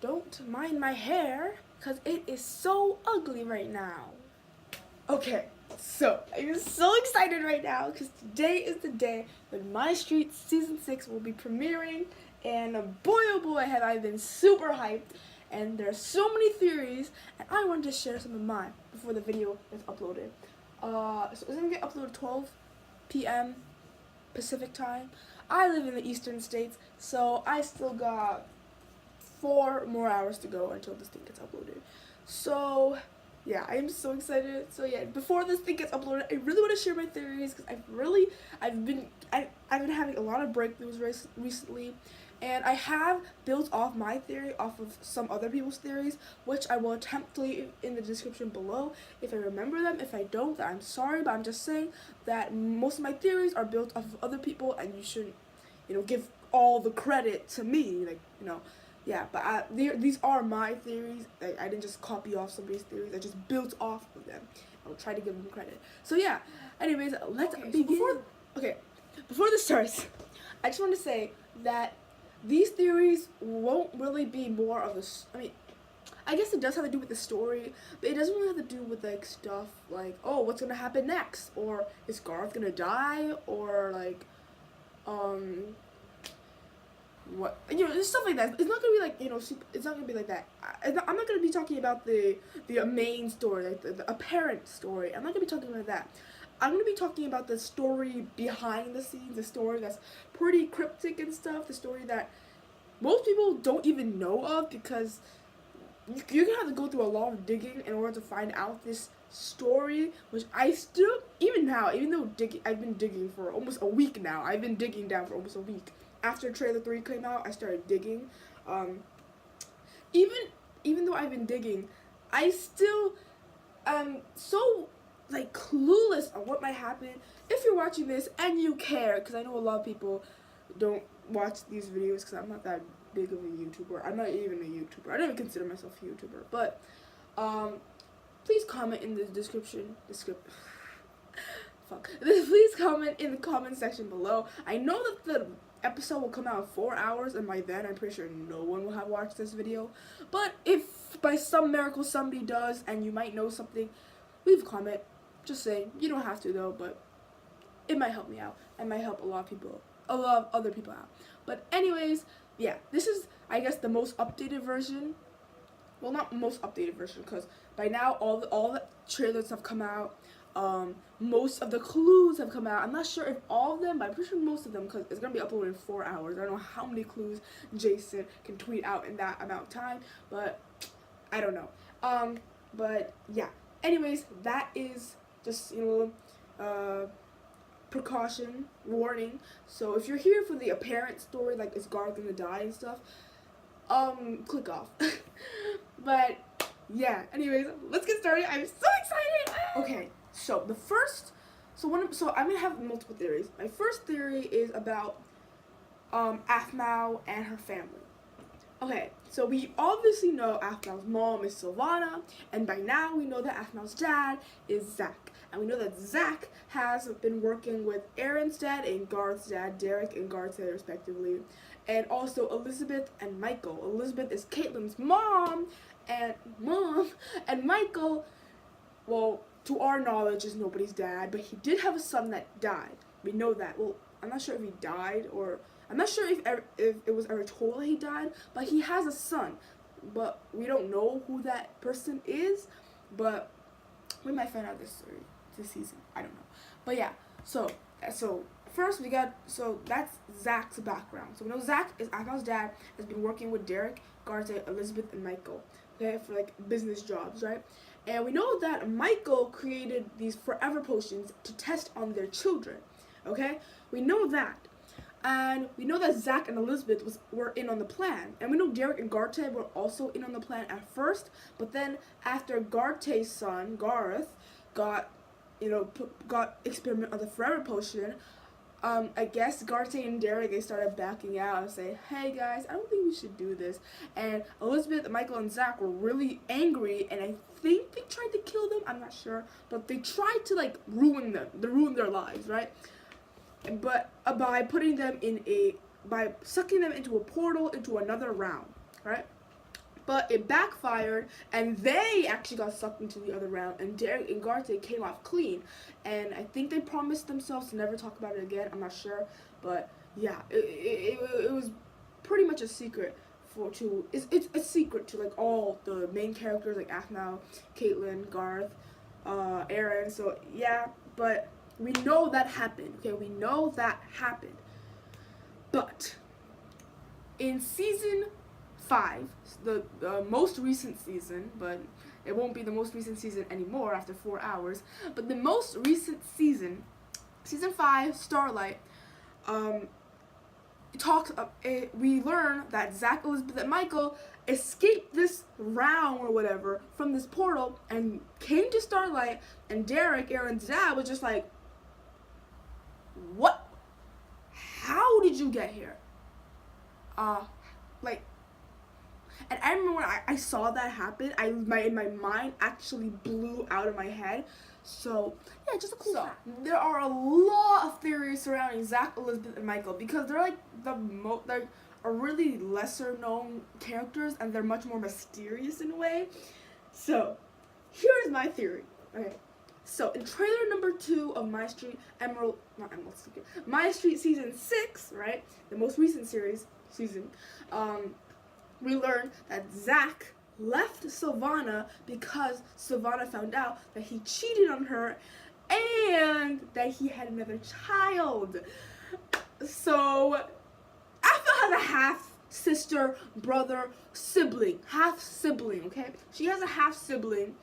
don't mind my hair, because it is so ugly right now. Okay, so I'm so excited right now, because today is the day when My Street Season 6 will be premiering, and boy oh boy have I been super hyped, and there are so many theories, and I wanted to share some of mine before the video is uploaded. So it's going to get uploaded 12 p.m. Pacific time. I live in the eastern states, so I still got 4 more hours to go until this thing gets uploaded. So yeah, I am so excited. So yeah, before this thing gets uploaded, I really want to share my theories, because I've been having a lot of breakthroughs recently, and I have built off my theory off of some other people's theories, which I will attempt to leave in the description below if I remember them. If I don't, then I'm sorry, but I'm just saying that most of my theories are built off of other people, and you shouldn't, give all the credit to me, yeah, but these are my theories. I didn't just copy off somebody's theories. I just built off of them. I'll try to give them credit. So yeah, anyways, let's begin. Before this starts, I just want to say that these theories won't really be more of a, I guess it does have to do with the story, but it doesn't really have to do with, stuff like, oh, what's gonna happen next? Or is Garth gonna die? Or, what, just stuff like that. It's not gonna be it's not gonna be like that. I'm not gonna be talking about the main story, the apparent story. I'm not gonna be talking about that. I'm gonna be talking about the story behind the scenes, the story that's pretty cryptic and stuff, the story that most people don't even know of, because you're gonna have to go through a lot of digging in order to find out this story, which I still, even now, even though I've been digging for almost a week now. I've been digging down for almost a week. After trailer 3 came out, I started digging. Even though I've been digging, I still am so clueless on what might happen. If you're watching this and you care, because I know a lot of people don't watch these videos because I'm not that big of a YouTuber. I'm not even a YouTuber. I don't even consider myself a YouTuber. But please comment in the description. Please comment in the comment section below. I know that the episode will come out in 4 hours, and by then I'm pretty sure no one will have watched this video. But if by some miracle somebody does, and you might know something, leave a comment. Just saying, you don't have to though, but it might help me out. It might help a lot of other people out. But anyways, yeah, this is, I guess, the most updated version. Well, not most updated version, because by now all the trailers have come out. Most of the clues have come out. I'm not sure if all of them, but I'm pretty sure most of them, because it's gonna be uploaded in 4 hours. I don't know how many clues Jason can tweet out in that amount of time, but I don't know. But yeah. Anyways, that is just, precaution, warning. So if you're here for the apparent story, like is Garth gonna die and stuff, click off. But yeah, anyways, let's get started. I'm so excited. Okay, so I'm gonna have multiple theories. My first theory is about APHMAU and her family. Okay, so we obviously know APHMAU's mom is Sylvana, and by now we know that APHMAU's dad is Zach. And we know that Zach has been working with Aaron's dad and Garth's dad, Derek and Garth's dad respectively, and also Elizabeth and Michael. Elizabeth is Caitlin's mom, and Michael, well, to our knowledge, is nobody's dad, but he did have a son that died. We know that. Well, I'm not sure if he died, or I'm not sure if it was ever told that he died, but he has a son. But we don't know who that person is, but we might find out this season. I don't know. But yeah, so first that's Zach's background. So we know Zach is APHMAU's dad, has been working with Derek, Garza, Elizabeth, and Michael, okay, for business jobs, right? And we know that Michael created these forever potions to test on their children, okay? We know that. And we know that Zach and Elizabeth were in on the plan. And we know Derek and Garth were also in on the plan at first, but then after Garth's son, Garth, got experiment on the forever potion, I guess Garth and Derek, they started backing out and saying, hey guys, I don't think we should do this. And Elizabeth, Michael, and Zach were really angry, and I think they tried to kill them, I'm not sure, but they tried to ruin their lives, right? But by putting them by sucking them into a portal into another realm, right? but it backfired, and they actually got sucked into the other round, and Derek and Garth came off clean, and I think they promised themselves to never talk about it again. I'm not sure, but yeah, it was pretty much a secret it's a secret to like all the main characters like APHMAU, Caitlyn, Garth, Aaron. So yeah, but we know that happened. Okay, we know that happened. But in season 5, the most recent season, but it won't be the most recent season anymore after 4 hours. But the most recent season, season 5, Starlight, we learn that Zach, Elizabeth, and Michael escaped this round or whatever from this portal and came to Starlight, and Derek, Aaron's dad, was just like, what? How did you get here? Like, and I remember when I saw that happen, my mind actually blew out of my head. So yeah, just a cool fact. There are a lot of theories surrounding Zach, Elizabeth, and Michael because they're like they're really lesser known characters, and they're much more mysterious in a way. So here's my theory. Okay, so in trailer number 2 of My Street season 6, right, the most recent season, we learned that Zach left Sylvana because Sylvana found out that he cheated on her and that he had another child. So Alpha has a half-sister, brother, sibling, half-sibling, okay? She has a half-sibling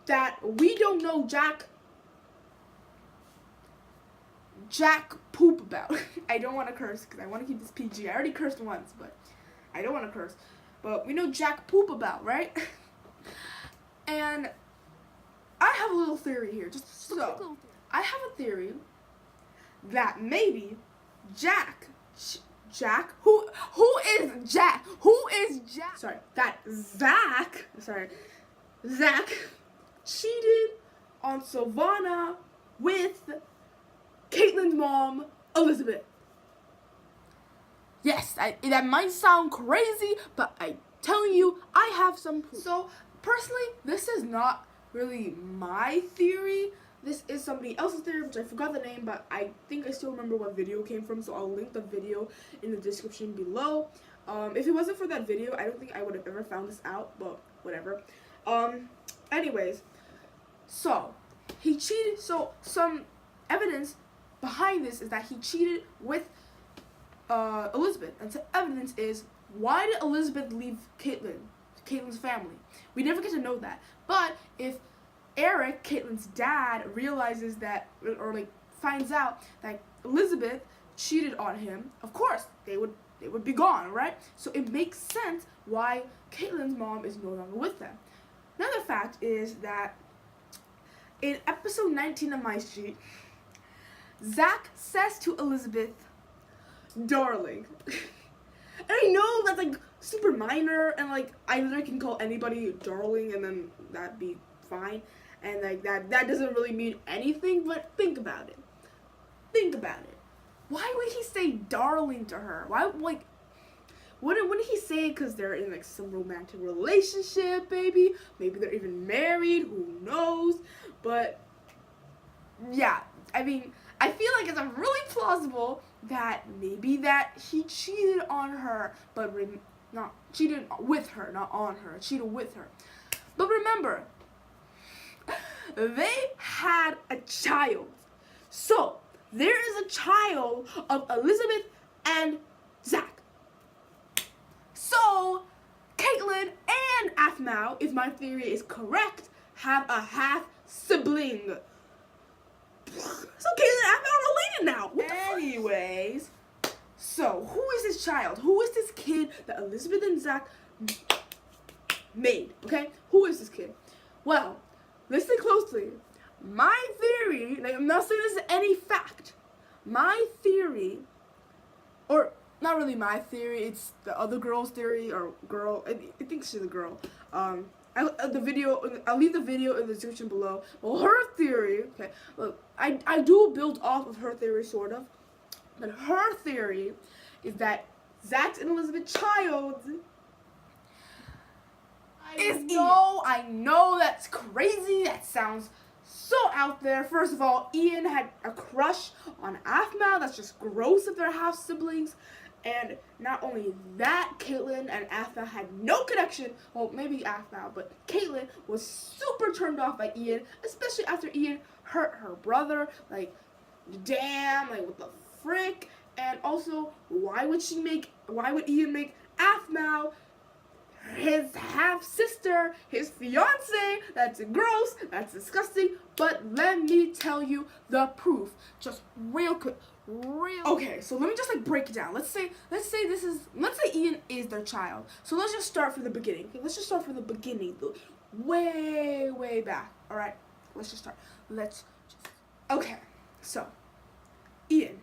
that we don't know Jack poop about. I don't want to curse because I want to keep this PG. I already cursed once, but I don't want to curse. But we know Jack poop about, right? And I have a little theory here. I have a theory that maybe Jack, who is Jack? Sorry, that Zach cheated on Sylvana with Caitlyn's mom, Elizabeth. Yes, that might sound crazy, but I'm telling you, I have some proof. So, personally, this is not really my theory. This is somebody else's theory, which I forgot the name, but I think I still remember what video it came from, so I'll link the video in the description below. If it wasn't for that video, I don't think I would have ever found this out, but whatever. Anyways, so, he cheated, so some evidence behind this is that he cheated with Elizabeth, and the evidence is, why did Elizabeth leave Caitlyn's family? We never get to know that. But if Eric, Caitlyn's dad, realizes that, or like finds out that Elizabeth cheated on him, of course they would be gone, right? So it makes sense why Caitlyn's mom is no longer with them. Another fact is that in episode 19 of My Street, Zach says to Elizabeth, darling. And I know that's like super minor, and like I literally can call anybody darling and then that'd be fine, and like that doesn't really mean anything, but think about it. Why would he say darling to her? Why, like, wouldn't he say it because they're in like some romantic relationship, maybe they're even married, who knows? But yeah, I mean, I feel like it's a really plausible that maybe that he cheated on her, but not cheated with her, not on her, cheated with her. But remember, they had a child. So, there is a child of Elizabeth and Zach. So, Caitlyn and APHMAU, if my theory is correct, have a half-sibling. So Caitlyn and APHMAU are related now. Anyways, so who is this child? Who is this kid that Elizabeth and Zach made? Okay, who is this kid? Well, listen closely. My theory, like, I'm not saying this is any fact. My theory, or not really my theory, it's the other girl's theory, or girl. I think she's a girl. I'll leave the video in the description below. Well, her theory, okay, look, I do build off of her theory, sort of, but her theory is that Zach's and Elizabeth's child I know that's crazy. That sounds so out there. First of all, Ian had a crush on Aphmau. That's just gross if they're half siblings. And not only that, Caitlin and Aphmau had no connection. Well, maybe Aphmau, but Caitlin was super turned off by Ian, especially after Ian hurt her brother. Like, damn, like what the frick? And also, why would Ian make Aphmau his half-sister, his fiance? That's gross, that's disgusting, but let me tell you the proof. Just real quick. Okay, so let me just like break it down. Let's say Ian is their child. So let's just start from the beginning. Okay, let's just start from the beginning, way back. All right, let's just start. Okay, so not Ian.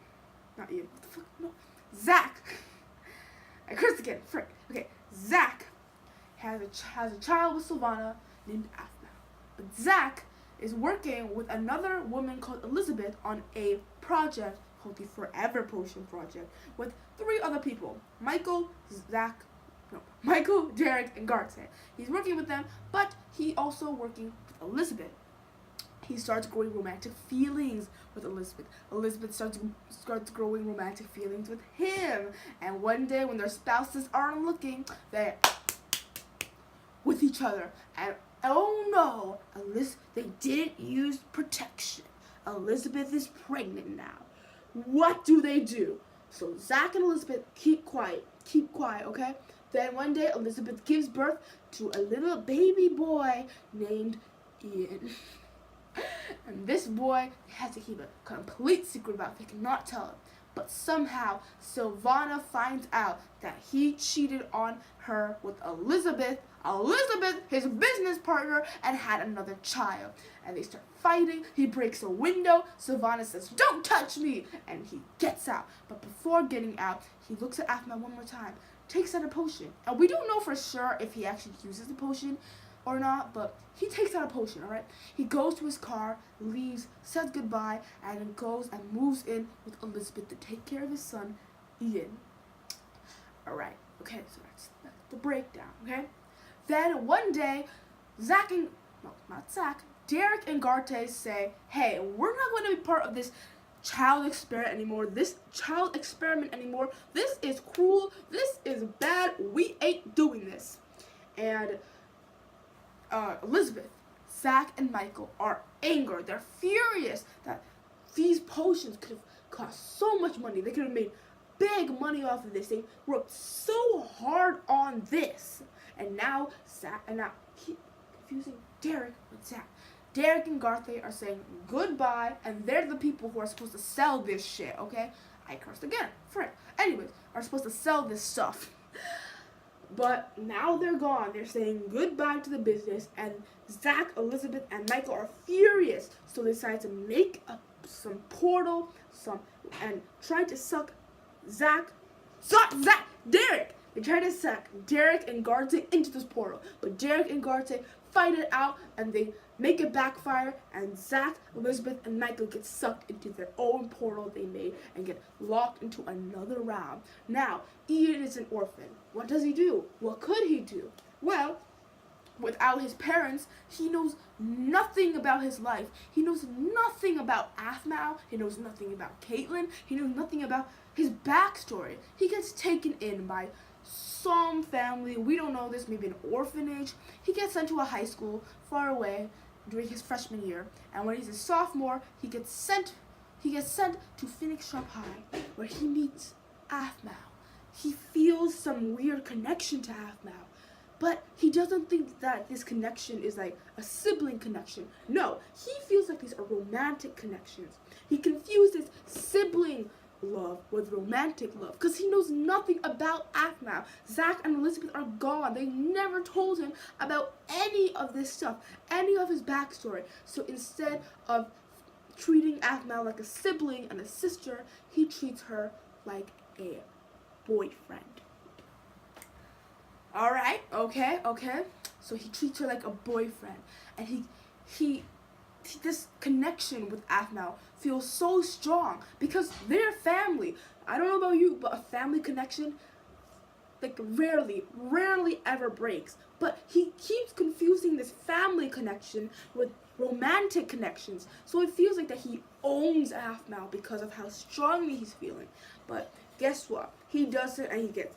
What the fuck? No, Zach. I cursed again. Frick. Okay, Zach has a child with Silvana named Aphmau, but Zach is working with another woman called Elizabeth on a project called the Forever Potion Project with 3 other people: Michael, Derek, and Garte. He's working with them, but he also working with Elizabeth. He starts growing romantic feelings with Elizabeth. Elizabeth starts growing romantic feelings with him. And one day when their spouses aren't looking, they're with each other. And oh no, they didn't use protection. Elizabeth is pregnant now. What do? So Zach and Elizabeth keep quiet, okay? Then one day Elizabeth gives birth to a little baby boy named Ian. And this boy has to keep a complete secret about. They cannot tell him. But somehow Silvana finds out that he cheated on her with Elizabeth, his business partner, and had another child. And they start fighting. He breaks a window. Silvana says, "Don't touch me!" And he gets out. But before getting out, he looks at Aphmau one more time, takes out a potion. And we don't know for sure if he actually uses the potion or not, but he takes out a potion, alright? He goes to his car, leaves, says goodbye, and then goes and moves in with Elizabeth to take care of his son, Ian. Alright, okay, so that's the breakdown, okay? Then one day, Derek and Garte say, "Hey, we're not going to be part of this child experiment anymore. This is cruel. This is bad. We ain't doing this." And Elizabeth, Zach, and Michael are angered. They're furious that these potions could have cost so much money. They could have made big money off of this. They worked so hard on this. And now keep confusing Derek with Zach. Derek and Garthe are saying goodbye, and they're the people who are supposed to sell this shit, okay? I cursed again. Frick. Anyways, are supposed to sell this stuff. But now they're gone. They're saying goodbye to the business, and Zach, Elizabeth, and Michael are furious. So they decide to make some portal, and try to suck Derek. They try to suck Derek and Garte into this portal, but Derek and Garte fight it out, and they make it backfire, and Zach, Elizabeth, and Michael get sucked into their own portal they made and get locked into another round. Now, Ian is an orphan. What does he do? What could he do? Well, without his parents, he knows nothing about his life. He knows nothing about Aphmau. He knows nothing about Caitlin. He knows nothing about his backstory. He gets taken in by some family, we don't know this, maybe an orphanage. He gets sent to a high school far away during his freshman year, and when he's a sophomore, he gets sent to Phoenix Sharp High, where he meets Aphmau. He feels some weird connection to Aphmau, but he doesn't think that this connection is like a sibling connection. No, he feels like these are romantic connections. He confuses sibling love with romantic love because he knows nothing about Aphmau. Zach and Elizabeth are gone. They never told him about any of this stuff, any of his backstory. So instead of treating Aphmau like a sibling and a sister, he treats her like a boyfriend. Alright, okay. So he treats her like a boyfriend, and this connection with Aphmau feels so strong because they're family. I don't know about you, but a family connection like rarely ever breaks. But he keeps confusing this family connection with romantic connections. So it feels like that he owns Aphmau because of how strongly he's feeling. But guess what? He doesn't, and he gets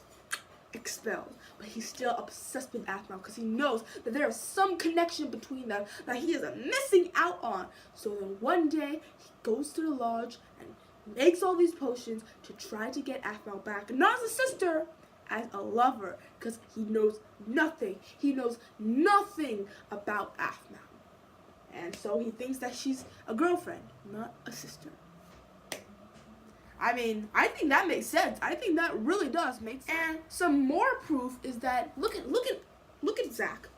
expelled. But he's still obsessed with Aphmau because he knows that there is some connection between them that he is missing out on. So then one day he goes to the lodge and makes all these potions to try to get Aphmau back, not as a sister, as a lover, because he knows nothing. He knows nothing about Aphmau. And so he thinks that she's a girlfriend, not a sister. I mean, I think that makes sense. I think that really does make sense. And some more proof is that look at Zach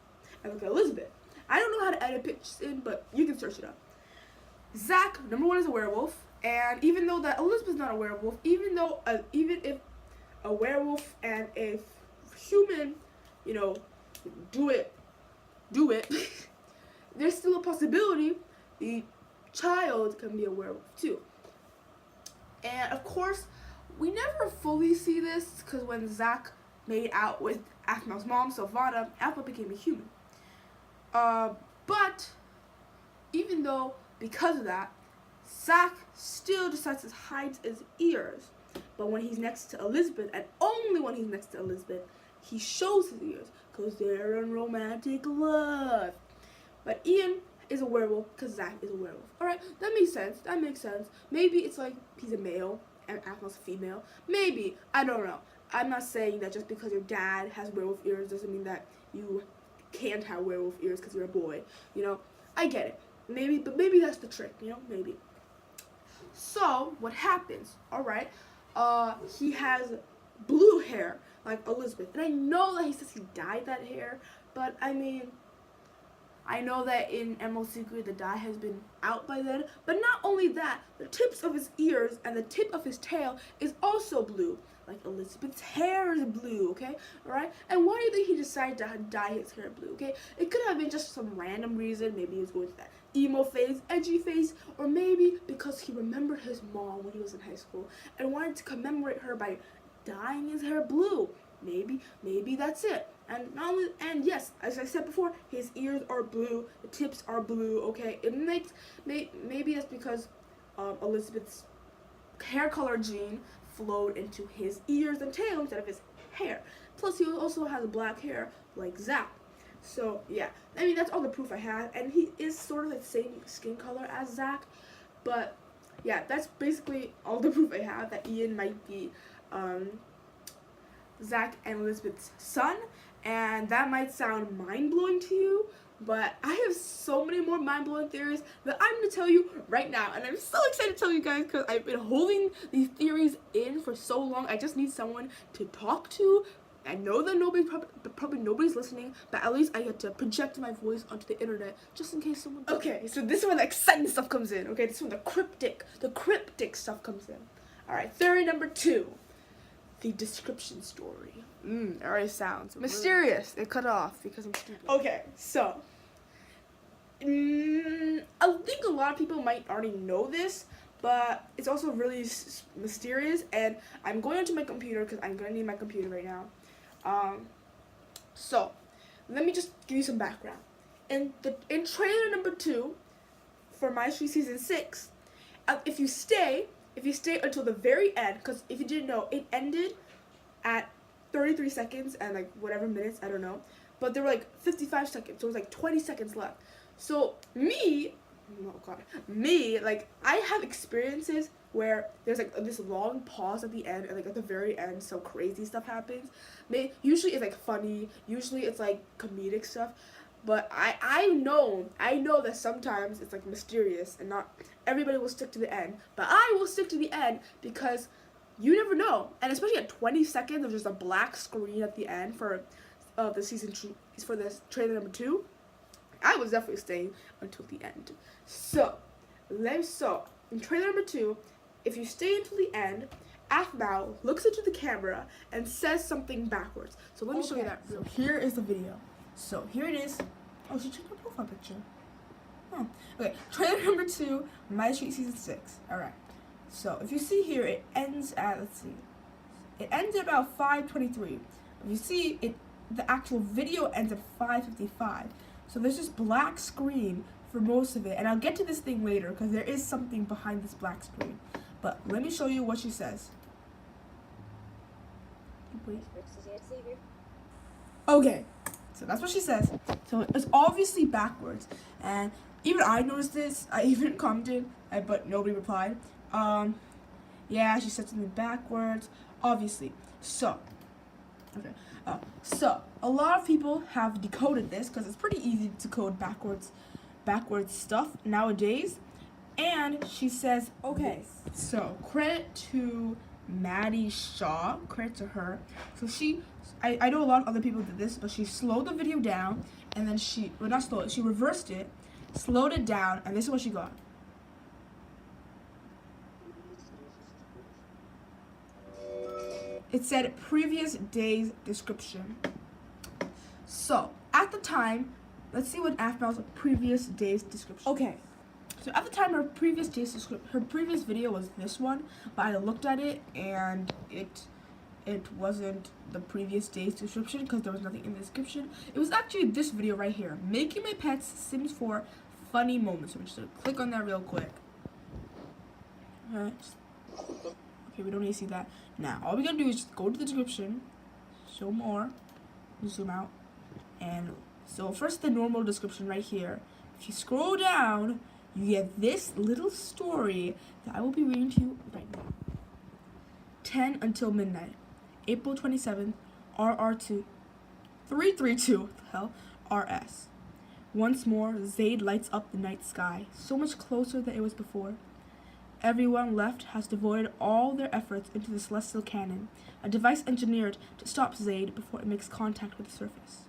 and look at Elizabeth. I don't know how to edit pictures in, but you can search it up. Zach, number one, is a werewolf, and even though that Elizabeth's not a werewolf, even if a werewolf and a human, you know, do it, there's still a possibility the child can be a werewolf too. And of course, we never fully see this because when Zach made out with Aphmau's mom, Sylvana, Aphmau became a human. But even though, because of that, Zach still decides to hide his ears. But when he's next to Elizabeth, and only when he's next to Elizabeth, he shows his ears because they're in romantic love. But Ian is a werewolf because Zach is a werewolf. Alright, that makes sense. That makes sense. Maybe it's like he's a male and Aphmau's a female. Maybe. I don't know. I'm not saying that just because your dad has werewolf ears doesn't mean that you can't have werewolf ears because you're a boy. You know, I get it. Maybe, but maybe that's the trick, you know? Maybe. So, what happens? Alright, he has blue hair like Elizabeth. And I know that he says he dyed that hair, but I mean, I know that in Emerald Secret the dye has been out by then, but not only that, the tips of his ears and the tip of his tail is also blue. Like Elizabeth's hair is blue, okay? Alright? And why do you think he decided to dye his hair blue, okay? It could have been just some random reason. Maybe he was going through that emo phase, edgy phase, or maybe because he remembered his mom when he was in high school and wanted to commemorate her by dyeing his hair blue. Maybe that's it. And not only, and yes, as I said before, his ears are blue, the tips are blue, okay? It makes, maybe it's because Elizabeth's hair color gene flowed into his ears and tail instead of his hair. Plus, he also has black hair like Zach. So, yeah. I mean, that's all the proof I have. And he is sort of the same skin color as Zach. But, yeah, that's basically all the proof I have that Ian might be Zach and Elizabeth's son. And that might sound mind-blowing to you, but I have so many more mind-blowing theories that I'm going to tell you right now. And I'm so excited to tell you guys because I've been holding these theories in for so long. I just need someone to talk to. I know that probably nobody's listening, but at least I get to project my voice onto the internet just in case someone... Okay, so this is when the exciting stuff comes in, okay? This is when the cryptic stuff comes in. Alright, theory number 2. The description story. It already sounds mysterious. It cut off because I'm stupid. Okay, so I think a lot of people might already know this, but it's also really mysterious. And I'm going onto my computer because I'm gonna need my computer right now. So let me just give you some background. In trailer number 2 for MYSTREET season 6, if you stay until the very end, because if you didn't know, it ended at 33 seconds and like whatever minutes, I don't know, but there were like 55 seconds, so it was like 20 seconds left. So like I have experiences where there's like this long pause at the end, and like at the very end some crazy stuff happens. Usually it's like funny, usually it's like comedic stuff, but I know that sometimes it's like mysterious and not everybody will stick to the end, but I will stick to the end because you never know. And especially at 20 seconds there's just a black screen at the end for the season 2, for this trailer number 2. I was definitely staying until the end. So in trailer number 2, if you stay until the end, Aphmau looks into the camera and says something backwards. So let me show you that. So here is the video. So here it is. Oh, she checked my profile picture. Oh, okay. Trailer number 2, MYSTREET season 6. Alright. So if you see here, it ends at, let's see. It ends at about 5:23. You see, the actual video ends at 5:55. So there's this black screen for most of it. And I'll get to this thing later because there is something behind this black screen. But let me show you what she says. Okay, so that's what she says. So it's obviously backwards. And even I noticed this. I even commented, but nobody replied. Yeah, she said something backwards, obviously. So, okay. So a lot of people have decoded this because it's pretty easy to code backwards stuff nowadays. And she says, okay, so credit to Maddie Shaw, credit to her. So I know a lot of other people did this, but she slowed the video down, and then she reversed it, slowed it down, and this is what she got. It said previous day's description. So at the time, let's see what APHMAU's previous day's description. Okay, so at the time her previous video was this one, but I looked at it and it wasn't the previous day's description because there was nothing in the description. It was actually this video right here, making my pets Sims 4 funny moments. So I'm just gonna click on that real quick. Okay, we don't need to see that. Now, all we gotta do is just go to the description, show more, zoom out, and so first the normal description right here. If you scroll down, you get this little story that I will be reading to you right now. 10 until midnight, April 27th, RR2, 332, what the hell, RS. Once more, Zaid lights up the night sky, so much closer than it was before. Everyone left has devoted all their efforts into the celestial cannon, a device engineered to stop Zaid before it makes contact with the surface.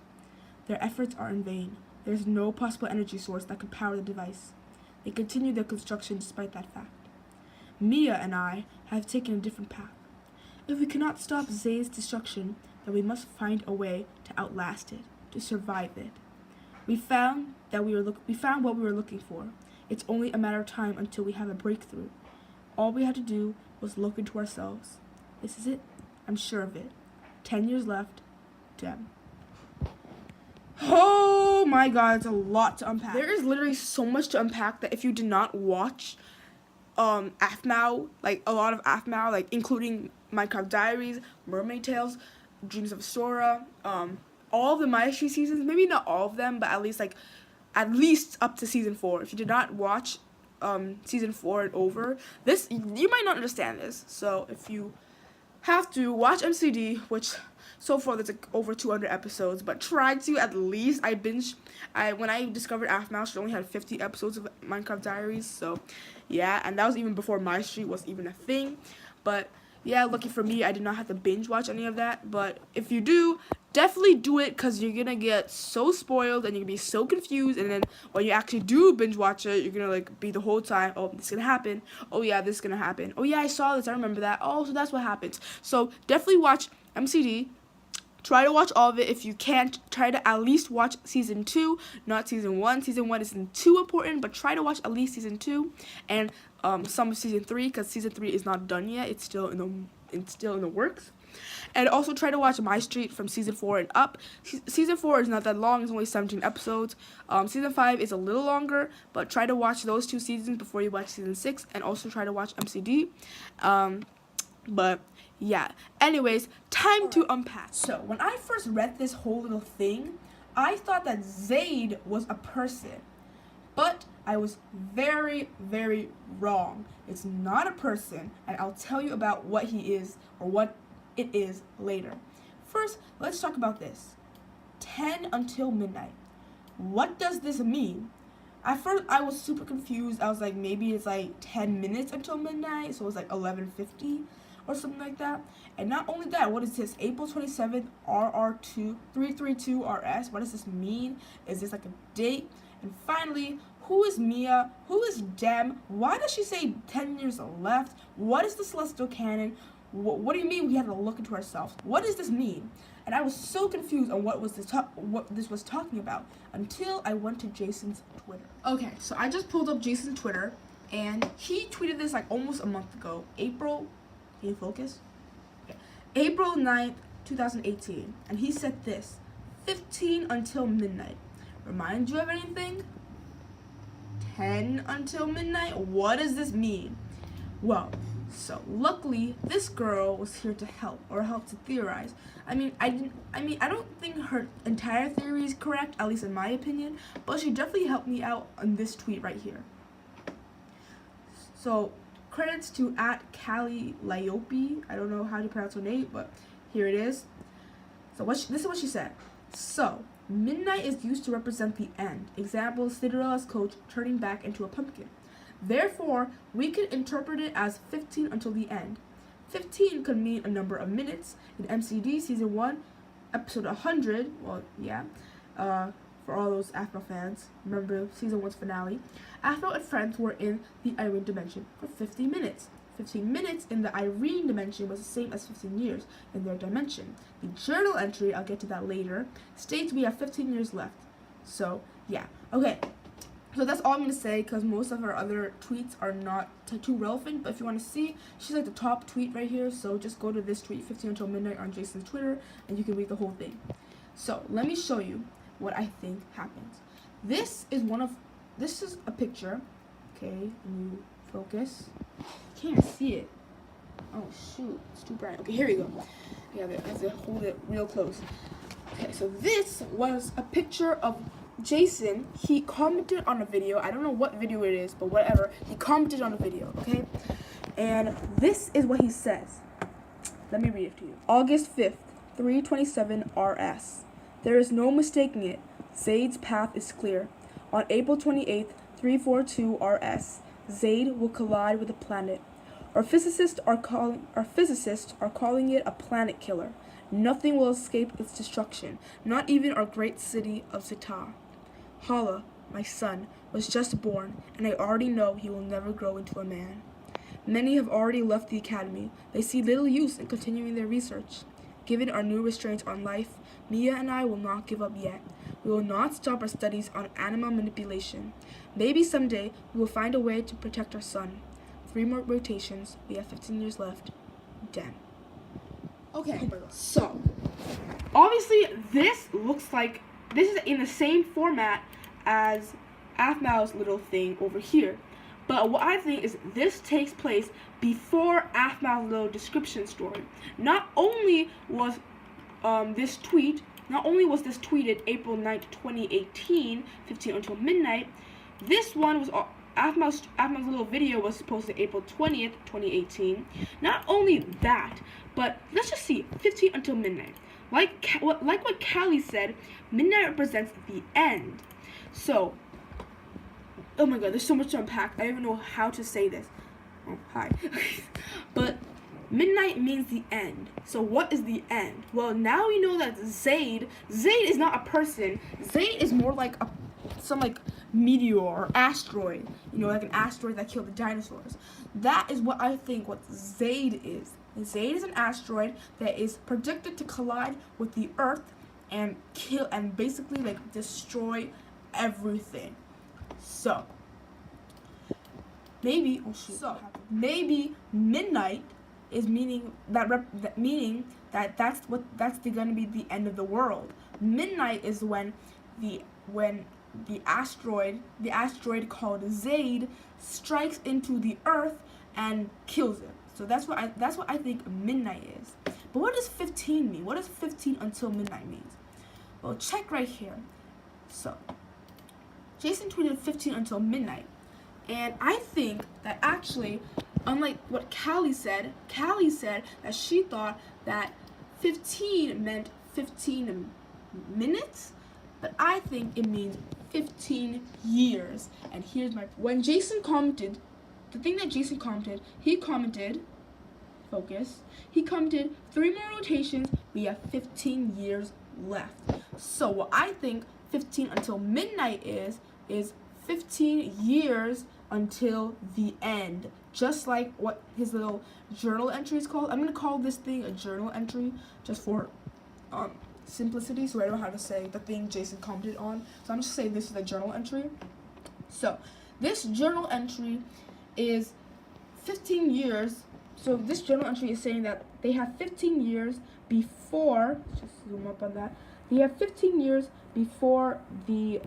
Their efforts are in vain. There is no possible energy source that could power the device. They continue their construction despite that fact. Mia and I have taken a different path. If we cannot stop Zaid's destruction, then we must find a way to outlast it, to survive it. We found what we were looking for. It's only a matter of time until we have a breakthrough. All we had to do was look into ourselves. This is it. I'm sure of it. 10 years left. Dem. Oh my god, it's a lot to unpack. There is literally so much to unpack that if you did not watch APHMAU, like a lot of APHMAU, like including Minecraft Diaries, Mermaid Tales, Dreams of Sora, all of the MYSTREET seasons, maybe not all of them, but at least up to season 4. If you did not watch season 4 and over, you might not understand this. So if you have to watch MCD, which so far there's like over 200 episodes, but try to at least, when I discovered APHMAU, she only had 50 episodes of Minecraft Diaries, so yeah, and that was even before MYSTREET was even a thing. But yeah, lucky for me, I did not have to binge watch any of that. But if you do, definitely do it, because you're gonna get so spoiled and you're gonna be so confused, and then when you actually do binge watch it, you're gonna like be the whole time, oh, this is gonna happen, oh yeah, this is gonna happen, oh yeah, I saw this, I remember that, oh, so that's what happens. So definitely watch MCD. Try to watch all of it. If you can't, try to at least watch season 2, not season 1. Season 1 isn't too important, but try to watch at least season 2 and some of season 3, because season 3 is not done yet. It's still in the works. And also try to watch MYSTREET from season 4 and up. Season 4 is not that long. It's only 17 episodes. Season 5 is a little longer, but try to watch those 2 seasons before you watch season 6, and also try to watch MCD. But yeah, anyways, time to unpack. So when I first read this whole little thing, I thought that Zaid was a person, but I was very, very wrong. It's not a person, and I'll tell you about what he is, or what it is, later. First, let's talk about this. 10 until midnight. What does this mean? At first, I was super confused. I was like, maybe it's like 10 minutes until midnight, so it's like 11:50 or something like that. And not only that, what is this? April 27th, RR2, 332 RS. What does this mean? Is this like a date? And finally, who is Mia? Who is Dem? Why does she say 10 years left? What is the celestial cannon? What do you mean we have to look into ourselves? What does this mean? And I was so confused on what this was talking about until I went to Jason's Twitter. Okay, so I just pulled up Jason's Twitter, and he tweeted this like almost a month ago. April, can you focus? Okay. April 9th, 2018, and he said this: 15 until midnight. Remind you of anything? 10 until midnight? What does this mean? Well, so luckily this girl was here to help to theorize. I don't think her entire theory is correct, at least in my opinion, but she definitely helped me out on this tweet right here. So credits to @Callie I don't know how to pronounce her name, but here it is. So this is what she said. So midnight is used to represent the end. Example, Cinderella's coach turning back into a pumpkin. Therefore, we could interpret it as 15 until the end. 15 could mean a number of minutes. In MCD Season 1, Episode 100, well, yeah, for all those APHMAU fans, remember Season 1's finale, APHMAU and friends were in the Irene dimension for 50 minutes. 15 minutes in the Irene dimension was the same as 15 years in their dimension. The journal entry, I'll get to that later, states we have 15 years left. So, yeah. Okay. So that's all I'm going to say, because most of her other tweets are not too relevant. But if you want to see, she's like the top tweet right here. So just go to this tweet, 15 until midnight, on Jason's Twitter, and you can read the whole thing. So let me show you what I think happens. This is a picture. Okay, and you focus. Can't see it. Oh shoot, it's too bright. Okay, here we go. Yeah, I have to hold it real close. Okay, so this was a picture of Jason. He commented on a video. I don't know what video it is, but whatever. He commented on a video, okay? And this is what he says. Let me read it to you. August 5th, 3:27 RS. There is no mistaking it. Zaid's path is clear. On April 28th, 3:42 RS, Zaid will collide with a planet. Our physicists are calling it a planet killer. Nothing will escape its destruction, not even our great city of Zeta. Hala, my son, was just born, and I already know he will never grow into a man. Many have already left the academy. They see little use in continuing their research. Given our new restraints on life, Mia and I will not give up yet. We will not stop our studies on animal manipulation. Maybe someday we will find a way to protect our son. 3 more rotations. We have 15 years left. Damn. Okay, so obviously this is in the same format as APHMAU's little thing over here. But what I think is this takes place before APHMAU's little description story. Not only was this tweeted April 9th, 2018, 15 until midnight, this one was APHMAU's little video was supposed to April 20th, 2018. Not only that, but let's just see, 15 until midnight. Like what Callie said, midnight represents the end. So, oh my god, there's so much to unpack. I don't even know how to say this. Oh, hi. But midnight means the end. So what is the end? Well, now we know that Zaid is not a person. Zaid is more like some meteor or asteroid. You know, like an asteroid that killed the dinosaurs. That is what I think what Zaid is. Zaid is an asteroid that is predicted to collide with the Earth and kill and basically destroy everything. So maybe midnight is meaning that that's gonna be the end of the world. Midnight is when the asteroid called Zaid strikes into the Earth and kills it. So that's what I think midnight is. But what does 15 mean? What does 15 until midnight mean? Well, check right here. So Jason tweeted 15 until midnight. And I think that actually, unlike what Callie said that she thought that 15 meant 15 minutes, but I think it means 15 years. And here's when Jason commented, the thing that Jason commented, he commented 3 more rotations, we have 15 years left. So what I think 15 until midnight is 15 years until the end. Just like what his little journal entry is called. I'm going to call this thing a journal entry just for simplicity, so I don't know how to say the thing Jason commented on. So I'm just saying this is a journal entry. So this journal entry is 15 years so this journal entry is saying that they have 15 years before, let's just zoom up on that, they have 15 years before the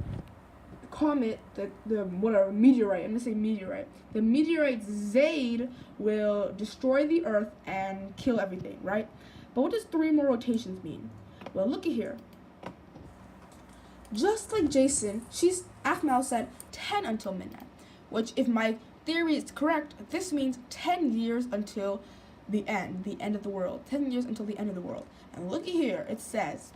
comet, the whatever, meteorite, I'm gonna say meteorite, the meteorite Zaid will destroy the earth and kill everything, right? But what does 3 more rotations mean? Well, look at here. Just like Jason, APHMAU said 10 until midnight, which if my theory is correct, this means 10 years until the end of the world. 10 years until the end of the world. And look at here, it says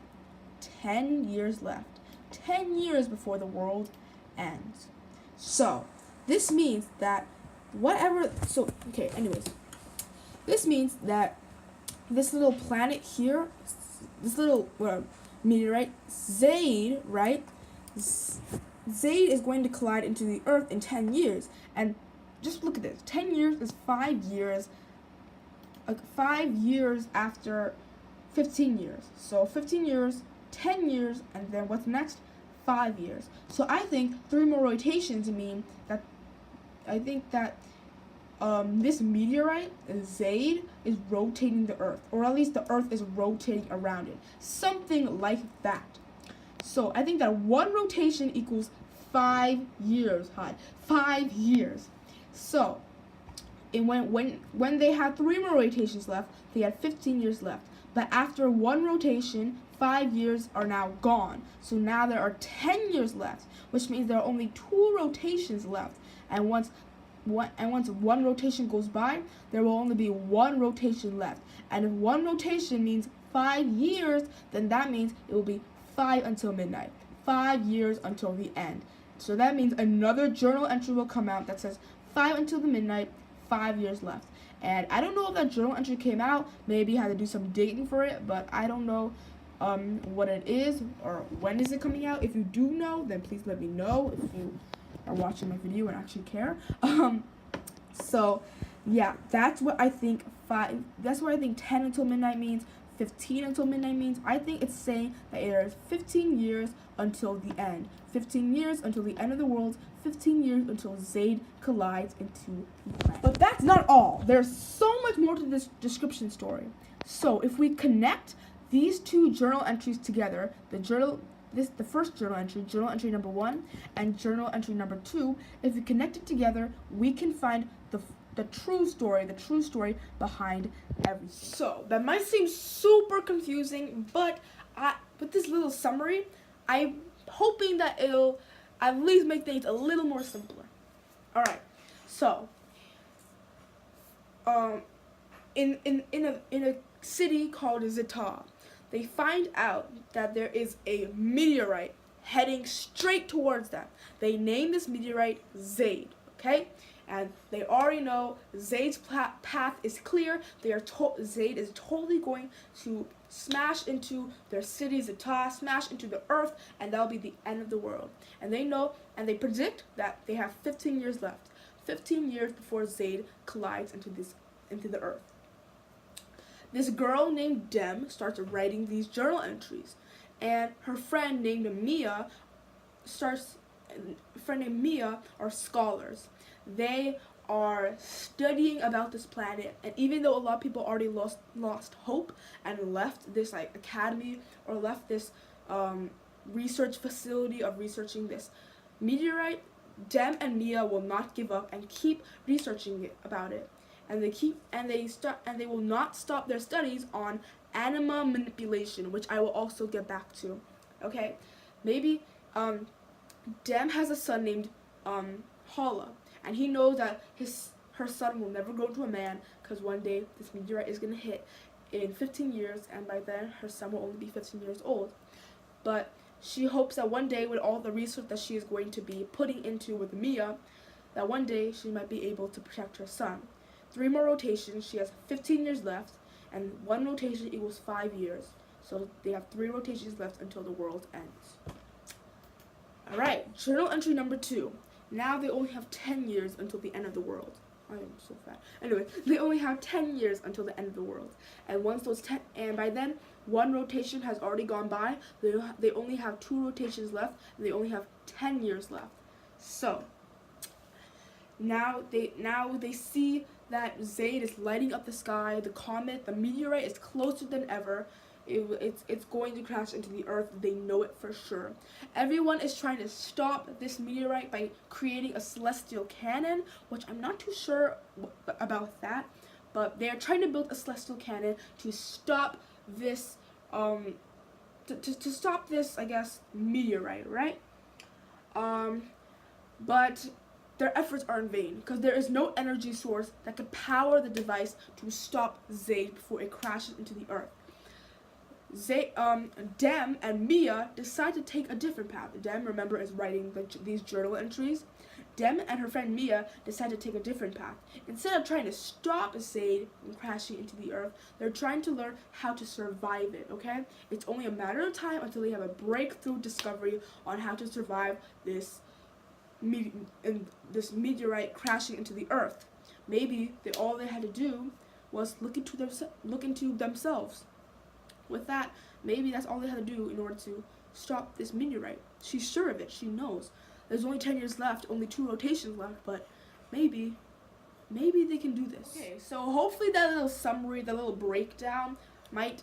10 years left. 10 years before the world ends. So, this means that this means that this little planet here, this little meteorite, Zaid, right? Zaid is going to collide into the Earth in 10 years. And just look at this. 10 years is 5 years. 5 years after 15 years. So 15 years, 10 years, and then what's next? 5 years. So I think 3 more rotations mean that this meteorite, Zaid, is rotating the Earth, or at least the Earth is rotating around it. Something like that. So I think that 1 rotation equals 5 years, 5 years. So when they had 3 more rotations left, they had 15 years left. But after 1 rotation, 5 years are now gone. So now there are 10 years left, which means there are only 2 rotations left. And once 1 rotation goes by, there will only be 1 rotation left. And if 1 rotation means 5 years, then that means it will be 5 until midnight. 5 years until the end. So that means another journal entry will come out that says 5 until the midnight, 5 years left. And I don't know if that journal entry came out. Maybe you had to do some digging for it, but I don't know what it is or when is it coming out. If you do know, then please let me know if you are watching my video and actually care. So yeah, that's what I think 10 until midnight means. 15 until midnight means. I think it's saying that there is 15 years until the end. 15 years until the end of the world. 15 years until Zaid collides into the planet. But that's not all. There's so much more to this description story. So if we connect these 2 journal entries together, the first journal entry number 1, and journal entry number 2, if we connect it together, we can find the true story behind everything. So that might seem super confusing, but with this little summary, I'm hoping that it'll at least make things a little more simpler. All right, so in a city called Zeta, they find out that there is a meteorite heading straight towards them. They name this meteorite Zaid, okay? And they already know Zaid's path is clear. Zaid is totally going to smash into their city, Zeta, smash into the earth, and that'll be the end of the world. And they know, and they predict that they have 15 years left. 15 years before Zaid collides into the earth. This girl named Dem starts writing these journal entries, and her friend named Mia are scholars. They are studying about this planet, and even though a lot of people already lost hope and left this academy or left this research facility of researching this meteorite, Dem and Mia will not give up and keep researching about it. And they will not stop their studies on anima manipulation, which I will also get back to. Okay, maybe Dem has a son named Hala, and he knows that her son will never grow to a man because one day this meteorite is gonna hit in 15 years, and by then her son will only be 15 years old. But she hopes that one day, with all the research that she is going to be putting into with Mia, that one day she might be able to protect her son. 3 more rotations, she has 15 years left, and 1 rotation equals 5 years. So they have 3 rotations left until the world ends. Alright, journal entry number 2. Now they only have 10 years until the end of the world. I am so fat. Anyway, they only have 10 years until the end of the world. And and by then, 1 rotation has already gone by. They only have 2 rotations left, and they only have 10 years left. So now they see that Zayd is lighting up the sky. The comet, the meteorite is closer than ever. It's going to crash into the earth. They know it for sure. Everyone is trying to stop this meteorite by creating a celestial cannon, which I'm not too sure about that, but they're trying to build a celestial cannon to stop this to stop this, I guess, meteorite, right? But their efforts are in vain because there is no energy source that could power the device to stop Zayd before it crashes into the earth. Dem and Mia decide to take a different path. Dem, remember, is writing these journal entries. Dem and her friend Mia decide to take a different path. Instead of trying to stop Zayd from crashing into the earth, they're trying to learn how to survive it, okay? It's only a matter of time until they have a breakthrough discovery on how to survive this meteorite crashing into the earth. Maybe all they had to do was look into themselves. With that, maybe that's all they had to do in order to stop this meteorite. She's sure of it. She knows. There's only 10 years left, only 2 rotations left, but maybe they can do this. Okay, so hopefully that little summary, that little breakdown might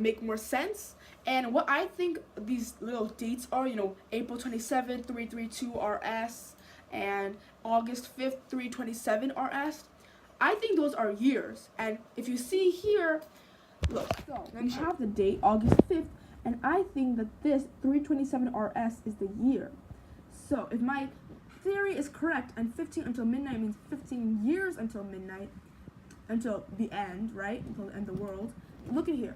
make more sense. And what I think these little dates are, April 27th, 332 RS, and August 5th, 327 RS, I think those are years. And if you see here, look, so we have the date, August 5th, and I think that this 327 RS is the year. So if my theory is correct, and 15 until midnight means 15 years until midnight, until the end, right? Until the end of the world. Look at here.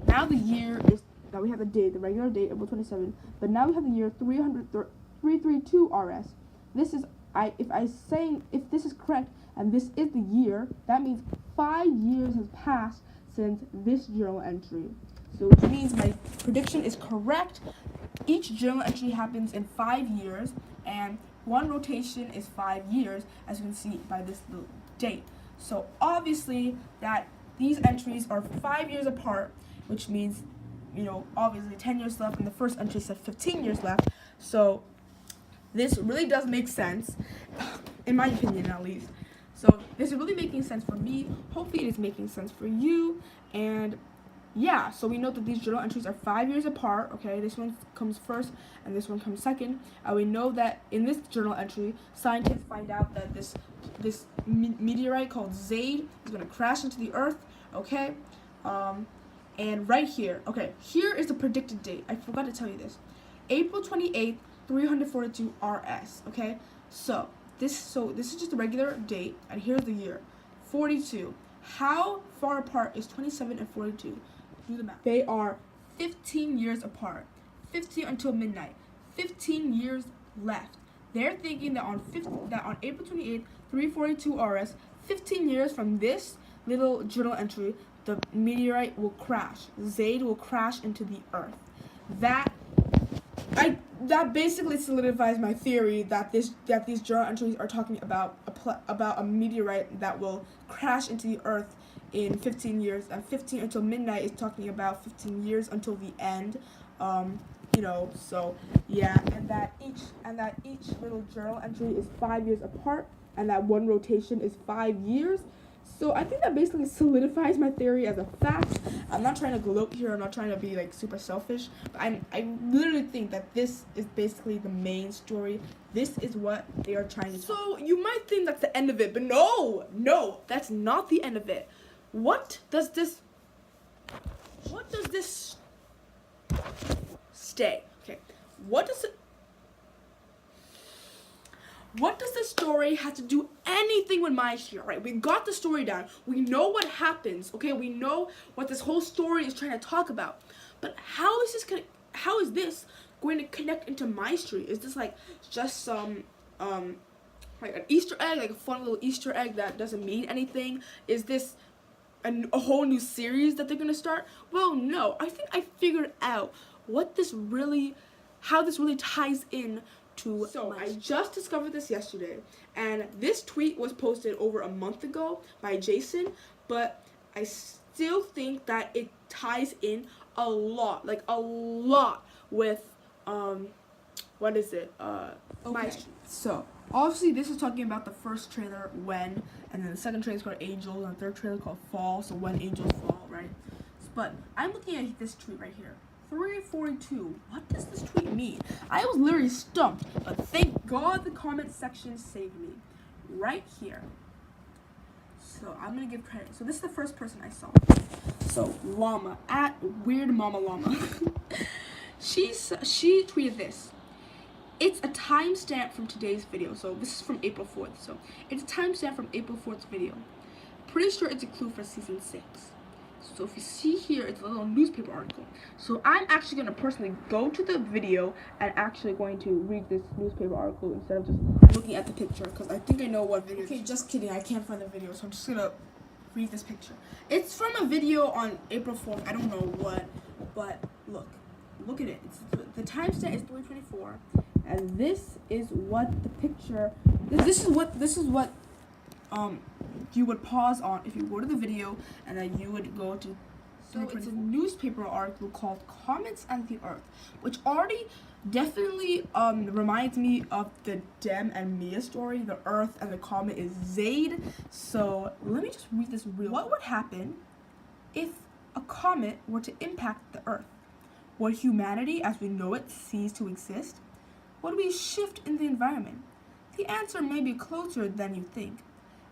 Now the year is, now we have the date, the regular date, April 27th, but now we have the year 332 RS. This is, if this is correct, and this is the year, that means 5 years has passed since this journal entry. So which means my prediction is correct. Each journal entry happens in 5 years, and one rotation is 5 years, as you can see by this little date. So obviously that these entries are 5 years apart, which means, obviously 10 years left, and the first entry said 15 years left. So this really does make sense, in my opinion at least. So this is really making sense for me. Hopefully it is making sense for you. And yeah, so we know that these journal entries are 5 years apart, okay? This one comes first and this one comes second. And we know that in this journal entry, scientists find out that this meteorite called Zayd is going to crash into the earth, okay? And right here, okay, here is the predicted date. I forgot to tell you this. April 28th, 342 RS, okay? So this is just a regular date, and here's the year, 42. How far apart is 27 and 42? Do the math. They are 15 years apart. 15 until midnight. 15 years left. They're thinking that on April 28th, 342 RS, 15 years from this little journal entry, the meteorite will crash. Zayd will crash into the earth. That basically solidifies my theory that these journal entries are talking about a meteorite that will crash into the earth in 15 years, and 15 until midnight is talking about 15 years until the end. So yeah, and that each little journal entry is 5 years apart, and that one rotation is 5 years. So I think that basically solidifies my theory as a fact. I'm not trying to gloat here. I'm not trying to be super selfish. But I literally think that this is basically the main story. This is what they are trying to tell. So you might think that's the end of it, but no, that's not the end of it. What does this stay? Okay, what does the story have to do anything with MYSTREET? Right, we got the story down. We know what happens. Okay, we know what this whole story is trying to talk about. But how is this going to connect into MYSTREET? Is this just some like an Easter egg, like a fun little Easter egg that doesn't mean anything? Is this a whole new series that they're gonna start? Well, no. I think I figured out how this really ties in. So I just discovered this yesterday, and this tweet was posted over a month ago by Jason, but I still think that it ties in a lot with what is it? MYSTREET. So Obviously, this is talking about the first trailer, When, and then the second trailer is called Angels, and the third trailer called Fall, so When Angels Fall, right? But I'm looking at this tweet right here. 342. What does this tweet mean? I was literally stumped, but thank God the comment section saved me. Right here. So I'm gonna give credit. So this is the first person I saw. So Llama at Weird Mama Llama. She tweeted this. It's a timestamp from today's video. So this is from April 4th. So it's a timestamp from April 4th's video. Pretty sure it's a clue for season 6. So if you see here, it's a little newspaper article. So I'm actually going to personally go to the video and actually going to read this newspaper article instead of just looking at the picture, because I think I know what video. Okay, just kidding. I can't find the video, so I'm just going to read this picture. It's from a video on April 4th. I don't know what, but look at it. The timestamp is 3:24, and this is what the picture. This is what you would pause on if you go to the video, and then you would go to. So it's a newspaper article called "Comets and the Earth," which already definitely reminds me of the Dem and Mia story. The Earth and the comet is Zaid. So let me just read this real. What would happen if a comet were to impact the Earth? Would humanity, as we know it, cease to exist? Would we shift in the environment? The answer may be closer than you think.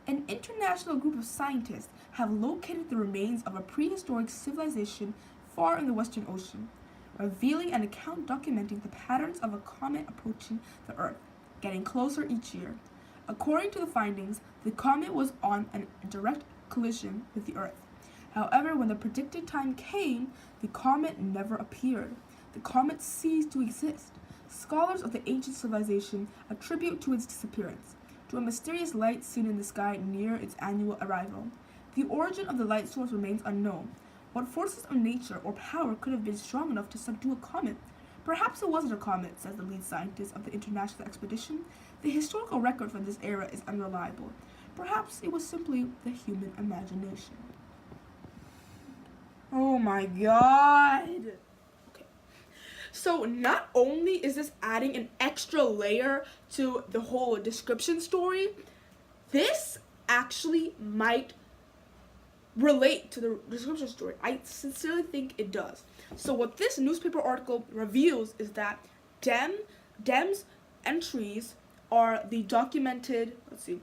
An international group of scientists have located the remains of a prehistoric civilization far in the Western Ocean, revealing an account documenting the patterns of a comet approaching the Earth, getting closer each year. According to the findings, the comet was on a direct collision with the Earth. However, when the predicted time came, the comet never appeared. The comet ceased to exist. Scholars of the ancient civilization attribute to its disappearance to a mysterious light seen in the sky near its annual arrival. The origin of the light source remains unknown. What forces of nature or power could have been strong enough to subdue a comet? Perhaps it wasn't a comet, says the lead scientist of the international expedition. The historical record from this era is unreliable. Perhaps it was simply the human imagination. Oh my god! Okay. So not only is this adding an extra layer to the whole description story, this actually might relate to the description story. I sincerely think it does. So what this newspaper article reveals is that Dem's entries are the documented, so